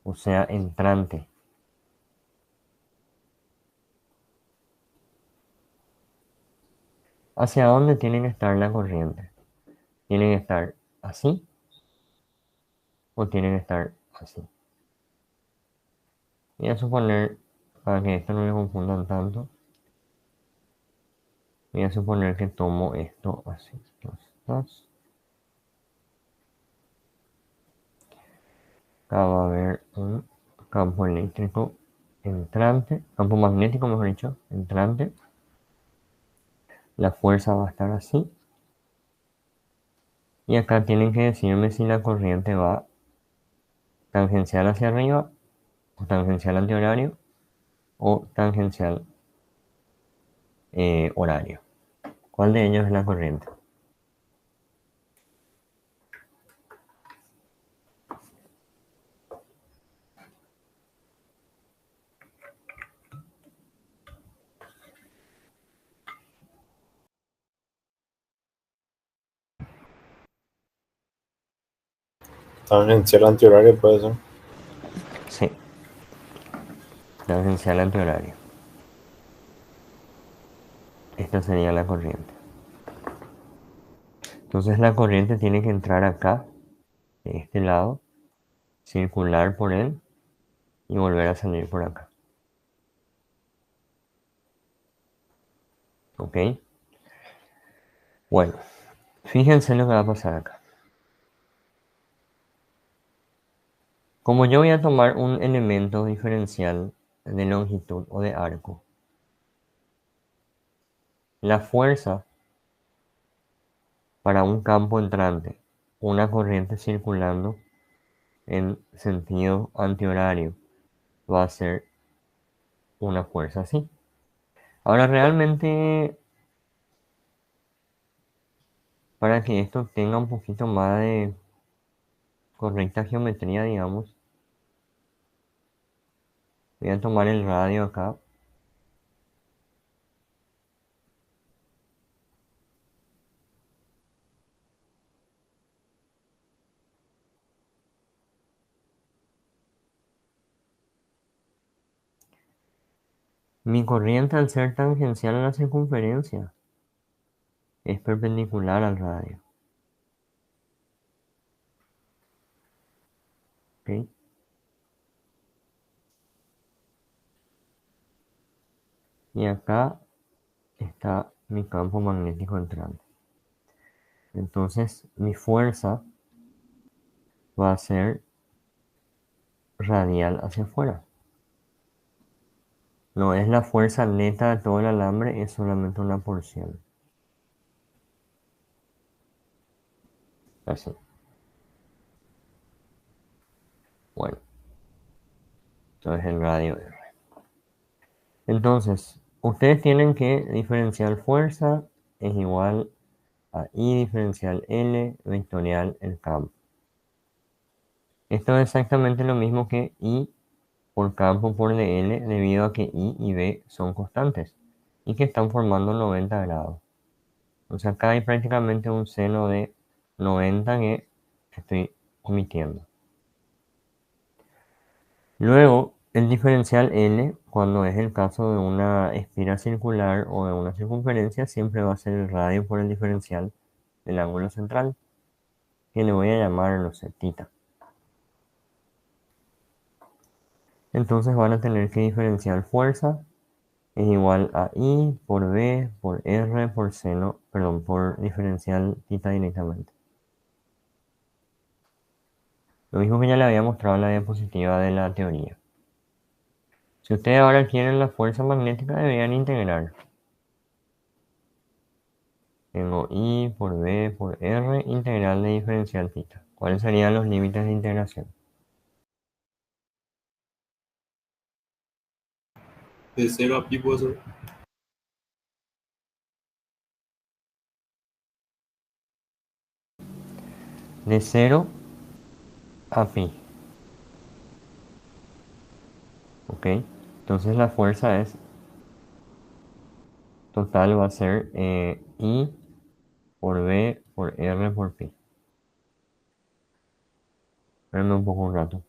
o sea, entrante, ¿hacia dónde tiene que estar la corriente? ¿Tiene que estar así o tiene que estar así? Voy a suponer, para que esto no me confundan tanto, voy a suponer que tomo esto así. Entonces, acá va a haber un campo eléctrico entrante, campo magnético mejor dicho, entrante. La fuerza va a estar así. Y acá tienen que decirme si la corriente va tangencial hacia arriba, o tangencial antihorario, o tangencial horario. ¿Cuál de ellos es la corriente? Tangencial antihorario puede ser. Sí, tangencial antihorario. Esta sería la corriente. Entonces la corriente tiene que entrar acá, de este lado, circular por él y volver a salir por acá. ¿Ok? Bueno, fíjense lo que va a pasar acá. Como yo voy a tomar un elemento diferencial de longitud o de arco, la fuerza para un campo entrante, una corriente circulando en sentido antihorario, va a ser una fuerza así. Ahora realmente, para que esto tenga un poquito más de correcta geometría, digamos, voy a tomar el radio acá. Mi corriente al ser tangencial a la circunferencia es perpendicular al radio. ¿Ok? Y acá está mi campo magnético entrante. Entonces mi fuerza va a ser radial hacia afuera. No es la fuerza neta de todo el alambre, es solamente una porción. Así. Bueno, entonces el radio R. Entonces, ustedes tienen que diferencial fuerza es igual a I diferencial L vectorial el campo. Esto es exactamente lo mismo que I por campo por dl debido a que I y B son constantes y que están formando 90 grados. O sea, acá hay prácticamente un seno de 90 que estoy omitiendo. Luego, el diferencial L, cuando es el caso de una esfera circular o de una circunferencia, siempre va a ser el radio por el diferencial del ángulo central, que le voy a llamar, no sé, tita. Entonces van a tener que diferenciar fuerza es igual a I por B por R por seno, perdón, por diferencial tita directamente. Lo mismo que ya le había mostrado en la diapositiva de la teoría. Si ustedes ahora quieren la fuerza magnética, deberían integrar. Tengo I por B por R integral de diferencial tita. ¿Cuáles serían los límites de integración? De 0 a pi puede ser. De 0 a pi. ¿Ok? Entonces la fuerza es total va a ser I por B por R por pi. Espérenme un poco un rato.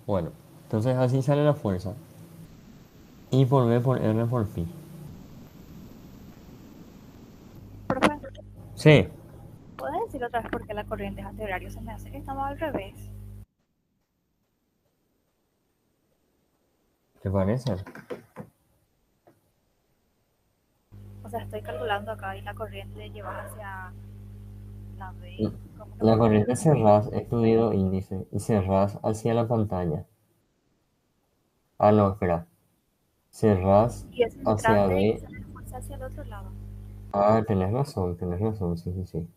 Bueno, entonces así sale la fuerza. I por B por R por pi. Profe, Sí, ¿puedes decir otra vez por qué la corriente es antihorario? Se me hace que estamos al revés. ¿te parece? O sea, estoy calculando acá y la corriente lleva hacia la B. ¿Cómo que La por qué? corriente cerrás es tu dedo índice y cerrás hacia la pantalla. Ah, no, espera. Cerrás Y es hacia entrante y B. sale fuerza hacia el otro lado. Ah, tenés razón, sí, sí, sí.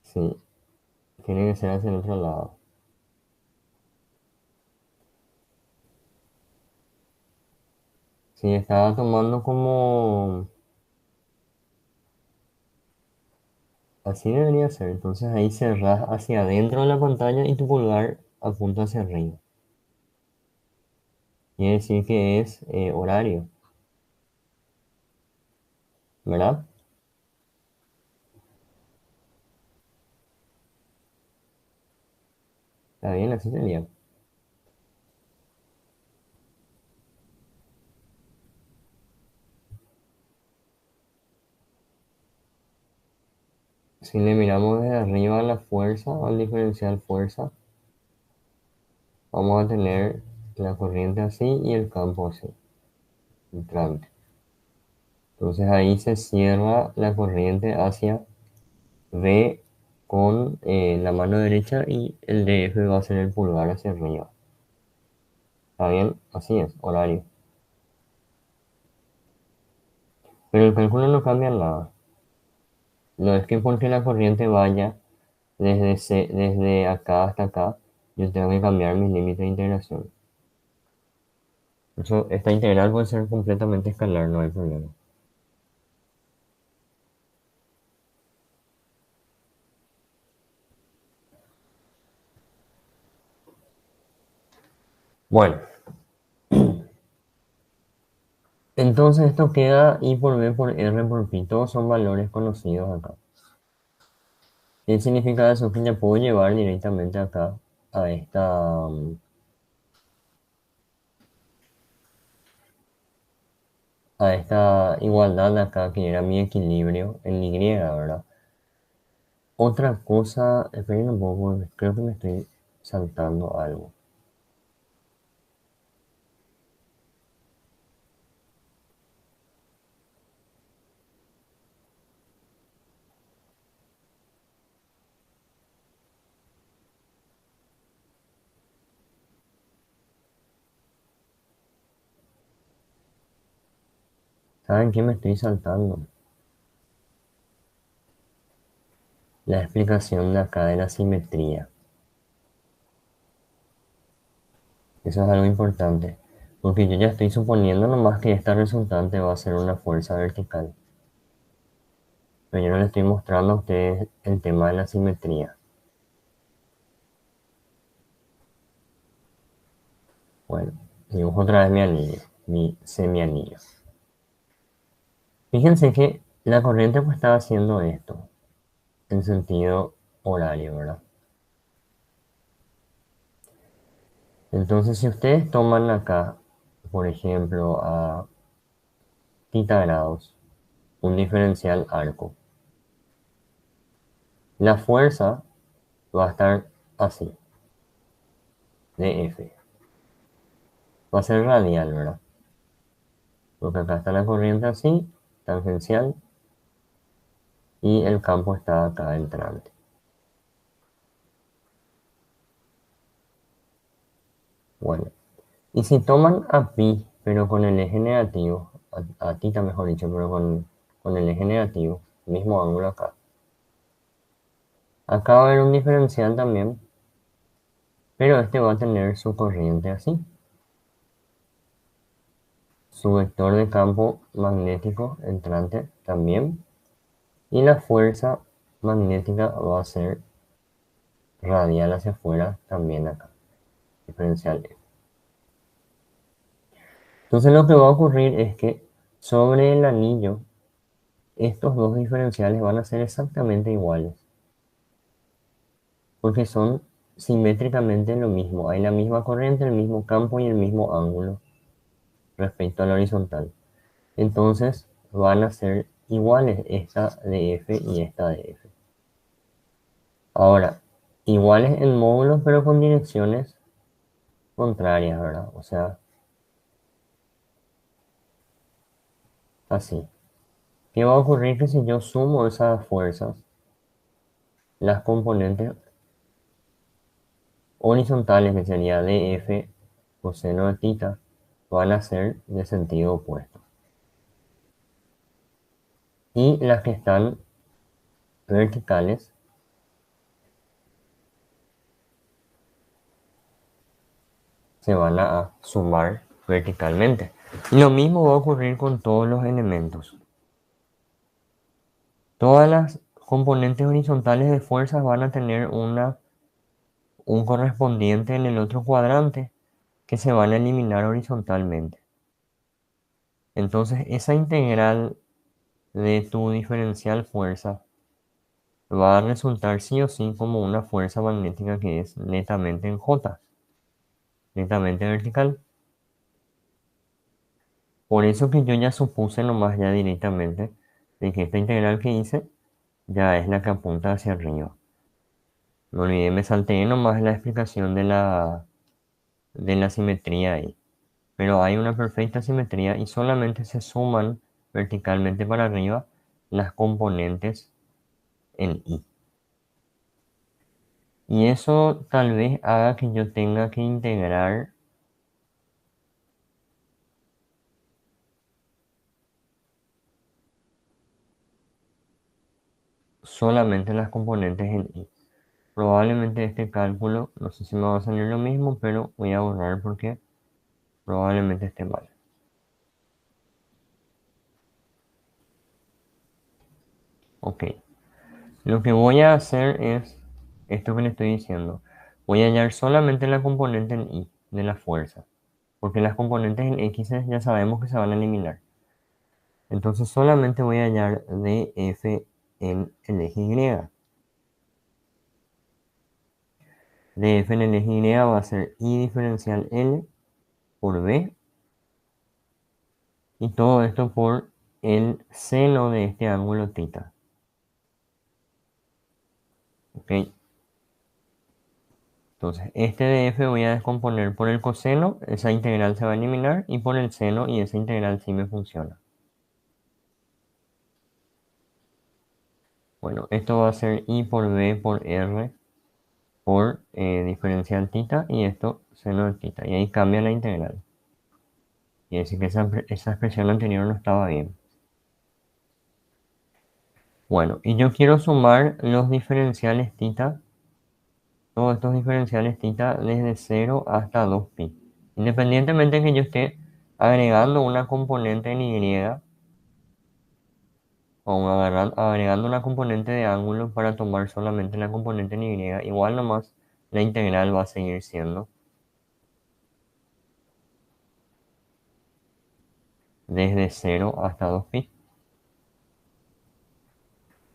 Sí, tiene que ser hacia el otro lado. Sí, estaba tomando como... Así debería ser. Entonces ahí cerrás hacia adentro de la pantalla y tu pulgar apunta hacia arriba. Quiere decir que es horario, ¿verdad? Está bien, así sería. Si le miramos desde arriba a la fuerza, al diferencial fuerza, vamos a tener la corriente así y el campo así, entrante. Entonces ahí se cierra la corriente hacia B con la mano derecha y el DF va a ser el pulgar hacia arriba. ¿Está bien? Así es, horario. Pero el cálculo no cambia nada. No es que porque la corriente vaya desde acá hasta acá, yo tengo que cambiar mis límites de integración. Eso, esta integral puede ser completamente escalar, no hay problema. Bueno, entonces esto queda I por B por R por pi. Todos son valores conocidos acá. ¿Qué significa eso? Que ya puedo llevar directamente acá a esta igualdad de acá que era mi equilibrio en Y, ¿verdad? Otra cosa, esperen un poco, creo que me estoy saltando algo. ¿Saben qué me estoy saltando? La explicación de acá de la simetría. Eso es algo importante, porque yo ya estoy suponiendo nomás que esta resultante va a ser una fuerza vertical. Pero yo no les estoy mostrando a ustedes el tema de la simetría. Bueno, dibujo otra vez mi anillo, mi semianillo. Fíjense que la corriente pues estaba haciendo esto, en sentido horario, ¿verdad? Entonces si ustedes toman acá, por ejemplo, a θ grados, un diferencial arco, la fuerza va a estar así, dF. Va a ser radial, ¿verdad? Porque acá está la corriente así, tangencial, y el campo está acá entrante. Bueno, y si toman a pi, pero con el eje negativo, a tita mejor dicho, pero con el eje negativo, mismo ángulo acá. Acá va a haber un diferencial también, pero este va a tener su corriente así. Su vector de campo magnético entrante también. Y la fuerza magnética va a ser radial hacia afuera también acá. Diferencial F. Entonces lo que va a ocurrir es que sobre el anillo, estos dos diferenciales van a ser exactamente iguales. Porque son simétricamente lo mismo. Hay la misma corriente, el mismo campo y el mismo ángulo respecto a la horizontal. Entonces van a ser iguales esta de F y esta de F. Ahora, iguales en módulos pero con direcciones contrarias, ¿verdad? O sea, así. ¿Qué va a ocurrir? Que si yo sumo esas fuerzas, las componentes horizontales, que sería dF coseno de tita van a ser de sentido opuesto. Y las que están verticales se van a sumar verticalmente. Y lo mismo va a ocurrir con todos los elementos. Todas las componentes horizontales de fuerzas van a tener un correspondiente en el otro cuadrante que se van a eliminar horizontalmente. Entonces esa integral de tu diferencial fuerza va a resultar sí o sí como una fuerza magnética que es netamente en J, netamente vertical. Por eso que yo ya supuse nomás ya directamente de que esta integral que hice ya es la que apunta hacia arriba. Me olvidé, me salté nomás la explicación de la simetría ahí. Pero hay una perfecta simetría y solamente se suman verticalmente para arriba las componentes en I. Y eso tal vez haga que yo tenga que integrar solamente las componentes en I. Probablemente este cálculo, no sé si me va a salir lo mismo, pero voy a borrar porque probablemente esté mal. Ok, lo que voy a hacer es esto que le estoy diciendo. Voy a hallar solamente la componente en I de la fuerza, porque las componentes en X ya sabemos que se van a eliminar. Entonces solamente voy a hallar df en el eje Y. Df en el eje Y va a ser I diferencial L por B. Y todo esto por el seno de este ángulo θ. ¿Ok? Entonces, este df voy a descomponer por el coseno, esa integral se va a eliminar, y por el seno, y esa integral sí me funciona. Bueno, esto va a ser I por B por R por diferencial θ, y esto seno de θ. Y ahí cambia la integral. Y decir que esa expresión anterior no estaba bien. Bueno, y yo quiero sumar los diferenciales θ, todos estos diferenciales θ desde 0 hasta 2pi. Independientemente de que yo esté agregando una componente en Y o agregando una componente de ángulo para tomar solamente la componente en Y, igual nomás la integral va a seguir siendo desde 0 hasta 2pi.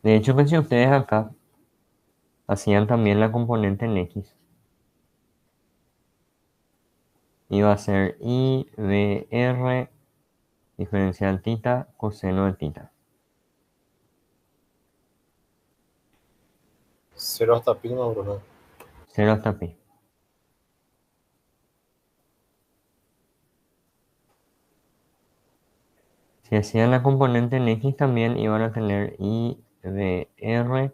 De hecho, que si ustedes acá hacían también la componente en X, iba a ser I, B, R, diferencial θ, coseno de θ. 0 hasta pi, no, bro. 0 hasta pi. Si hacían la componente en X también iban a tener I, B, R,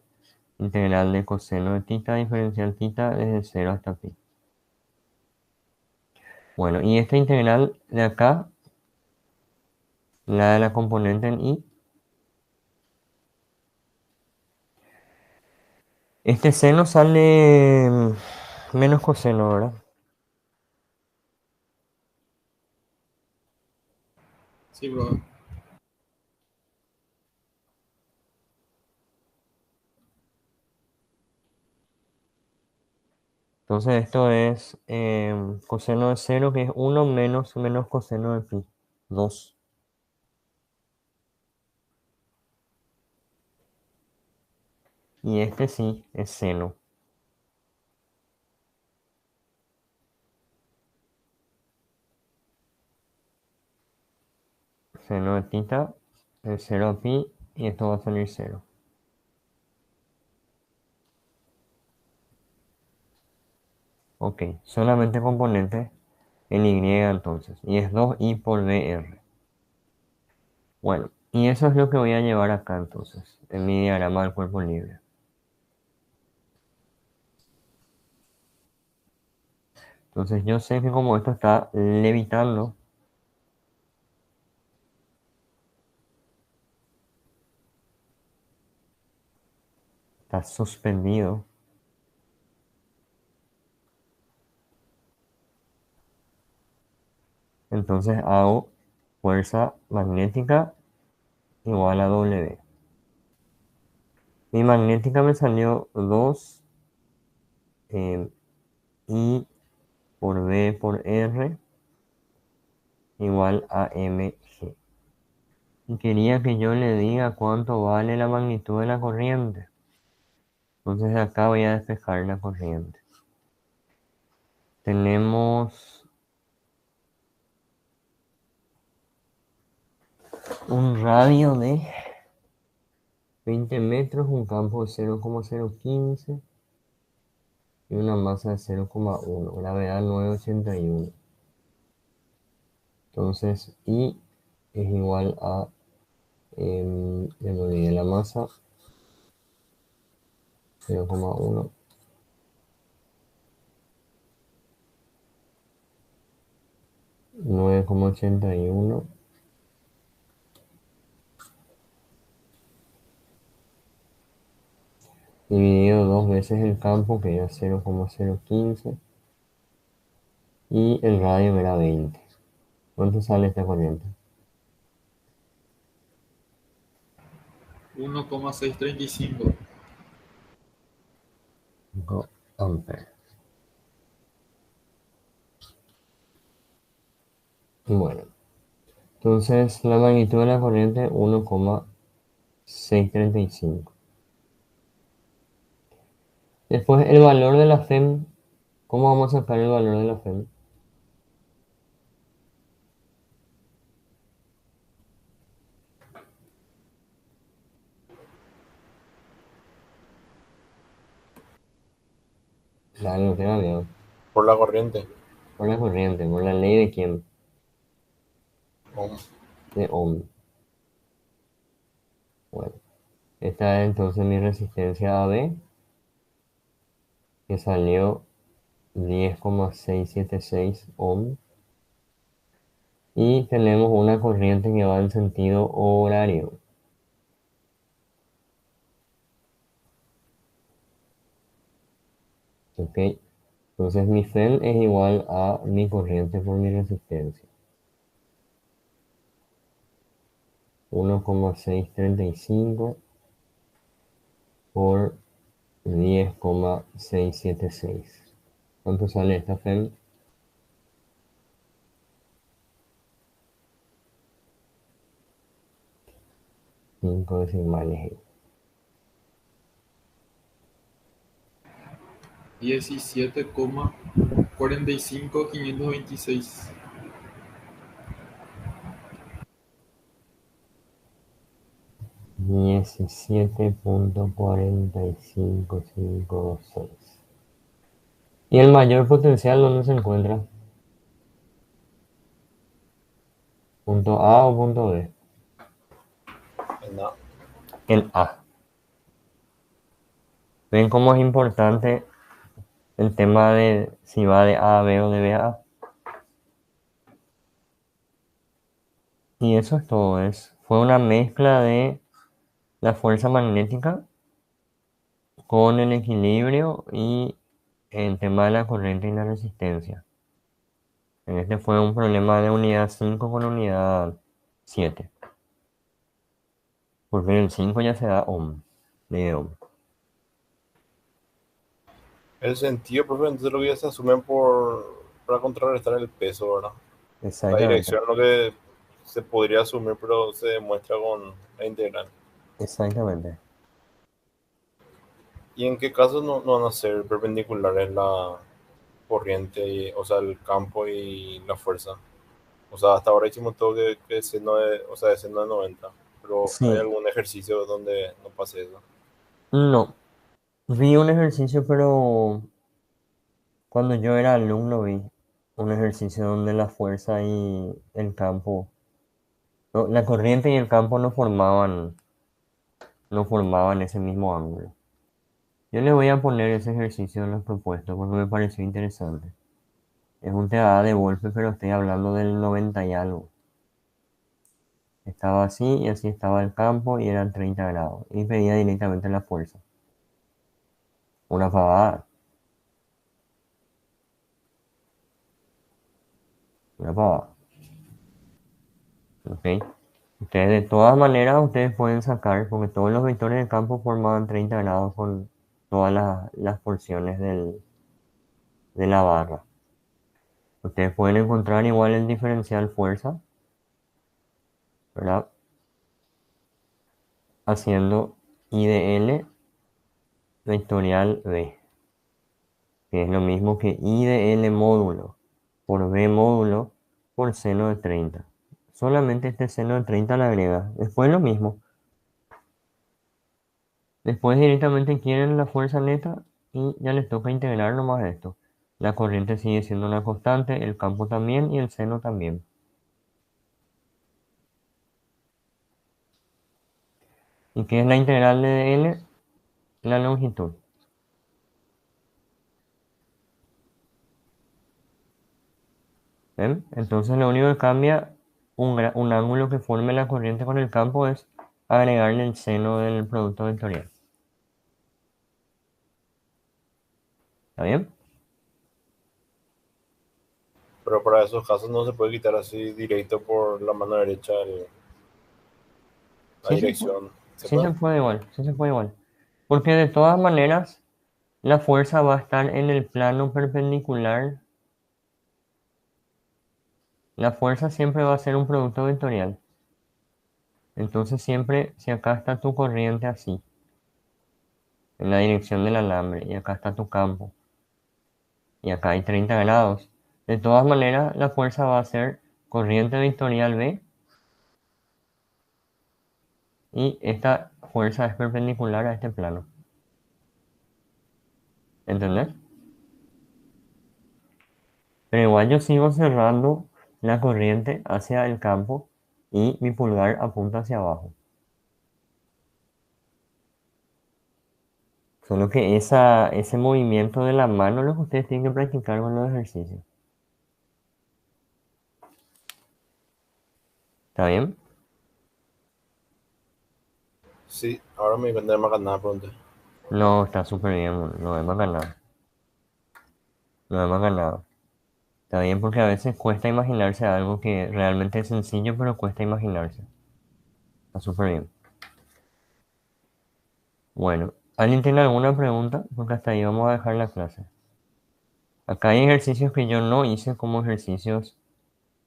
integral de coseno de θ, diferencial θ desde 0 hasta pi. Bueno, y esta integral de acá, la de la componente en I, este seno sale menos coseno, ¿verdad? Sí, bro. Entonces esto es coseno de 0, que es 1 menos coseno de pi, 2. Y este sí es seno. Seno de θ es 0 a pi y esto va a salir 0. Ok, solamente componente en Y entonces. Y es 2i por dr. Bueno, y eso es lo que voy a llevar acá entonces, en mi diagrama del cuerpo libre. Entonces yo sé que como esto está levitando, está suspendido, entonces hago fuerza magnética igual a W. Mi magnética me salió 2 I por B por R igual a mg. Y quería que yo le diga cuánto vale la magnitud de la corriente. Entonces de acá voy a despejar la corriente. Tenemos un radio de 20 metros, un campo de 0,015 y una masa de 0,1, gravedad 981. Entonces I es igual a, ya me olvidé la masa, 0,1 9,81 dividido 2 veces el campo, que era 0,015, y el radio era 20. ¿Cuánto sale esta corriente? 1,635. 5 amperes. Bueno, entonces la magnitud de la corriente 1,635. Después el valor de la FEM. ¿Cómo vamos a sacar el valor de la FEM? Claro, no tenga miedo. Por la corriente. Por la corriente, por la ley de quién? Ohm. De Ohm. Bueno, esta es entonces mi resistencia AB, que salió 10,676 ohm. Y tenemos una corriente que va en sentido horario. ¿Ok? Entonces mi FEM es igual a mi corriente por mi resistencia. 1,635 por 10,676. ¿Cuánto sale esta FEM? 5 decimales. 17,45526. 17,45526. ¿Y el mayor potencial dónde se encuentra? ¿Punto A o punto B? No. El A. ¿Ven cómo es importante el tema de si va de A a B o de B a A? Y eso es todo. Fue una mezcla de la fuerza magnética con el equilibrio y el tema de la corriente y la resistencia. En este fue un problema de unidad 5 con unidad 7. Porque en el 5 ya se da ohm, de ohm. El sentido, profe, entonces lo que ya se asumen para contrarrestar el peso, ¿verdad? La Exactamente, dirección es lo que se podría asumir, pero se demuestra con la integral. exactamente. ¿Y en qué casos no van a ser perpendiculares la corriente, o sea, el campo y la fuerza? O sea, hasta ahora hicimos todo que seno de, o sea, de seno de 90, pero ¿hay Sí, algún ejercicio donde no pase eso? no. Vi un ejercicio, pero cuando yo era alumno vi un ejercicio donde la fuerza y el campo, no, la corriente y el campo no formaban ese mismo ángulo. Yo le voy a poner ese ejercicio en las propuestas porque me pareció interesante. Es un TDA de golpe, pero estoy hablando del 90 y algo. Estaba así y así estaba el campo y eran 30 grados. Y pedía directamente la fuerza. Una pavada. Una pavada. ¿Ok? Ustedes de todas maneras, ustedes pueden sacar, porque todos los vectores del campo formaban 30 grados con todas las porciones de la barra. Ustedes pueden encontrar igual el diferencial fuerza, ¿verdad? Haciendo I de L vectorial B, que es lo mismo que I de L módulo por B módulo por seno de 30. Solamente este seno de 30 le agrega. Después lo mismo. Después directamente quieren la fuerza neta y ya les toca integrar nomás esto. La corriente sigue siendo una constante, el campo también y el seno también. ¿Y qué es la integral de L? La longitud. ¿Ven? Entonces lo único que cambia un ángulo que forme la corriente con el campo es agregarle el seno del producto vectorial. ¿Está bien? Pero para esos casos no se puede quitar así directo por la mano derecha la Sí se puede, dirección. ¿Se sí puede? se puede igual, sí se puede igual. Porque de todas maneras la fuerza va a estar en el plano perpendicular. La fuerza siempre va a ser un producto vectorial. Entonces siempre, si acá está tu corriente así, en la dirección del alambre, y acá está tu campo, y acá hay 30 grados, de todas maneras la fuerza va a ser corriente vectorial B, y esta fuerza es perpendicular a este plano. ¿Entendés? Pero igual yo sigo cerrando la corriente hacia el campo y mi pulgar apunta hacia abajo. Solo que ese movimiento de la mano es lo que ustedes tienen que practicar con los ejercicios. ¿Está bien? Sí, ahora me di cuenta de más nada pronto. No, está súper bien, no hemos ganado. No hemos ganado. Está bien porque a veces cuesta imaginarse algo que realmente es sencillo, pero cuesta imaginarse. Está súper bien. Bueno, ¿alguien tiene alguna pregunta? Porque hasta ahí vamos a dejar la clase. Acá hay ejercicios que yo no hice como ejercicios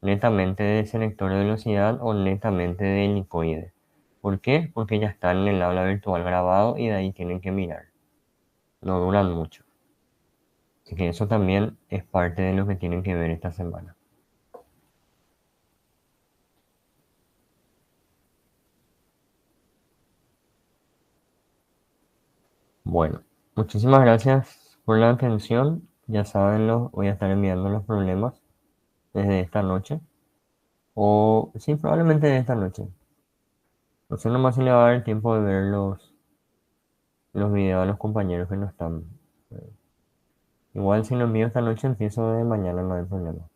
netamente de selector de velocidad o netamente de helicoide. ¿Por qué? Porque ya están en el aula virtual grabado y de ahí tienen que mirar. No duran mucho. Así que eso también es parte de lo que tienen que ver esta semana. Bueno, muchísimas gracias por la atención. Ya saben, voy a estar enviando los problemas desde esta noche. O sí, probablemente de esta noche. No sé nomás si le va a dar tiempo de ver los videos a los compañeros que no están. Igual si lo envío esta noche empiezo de mañana, no hay problema.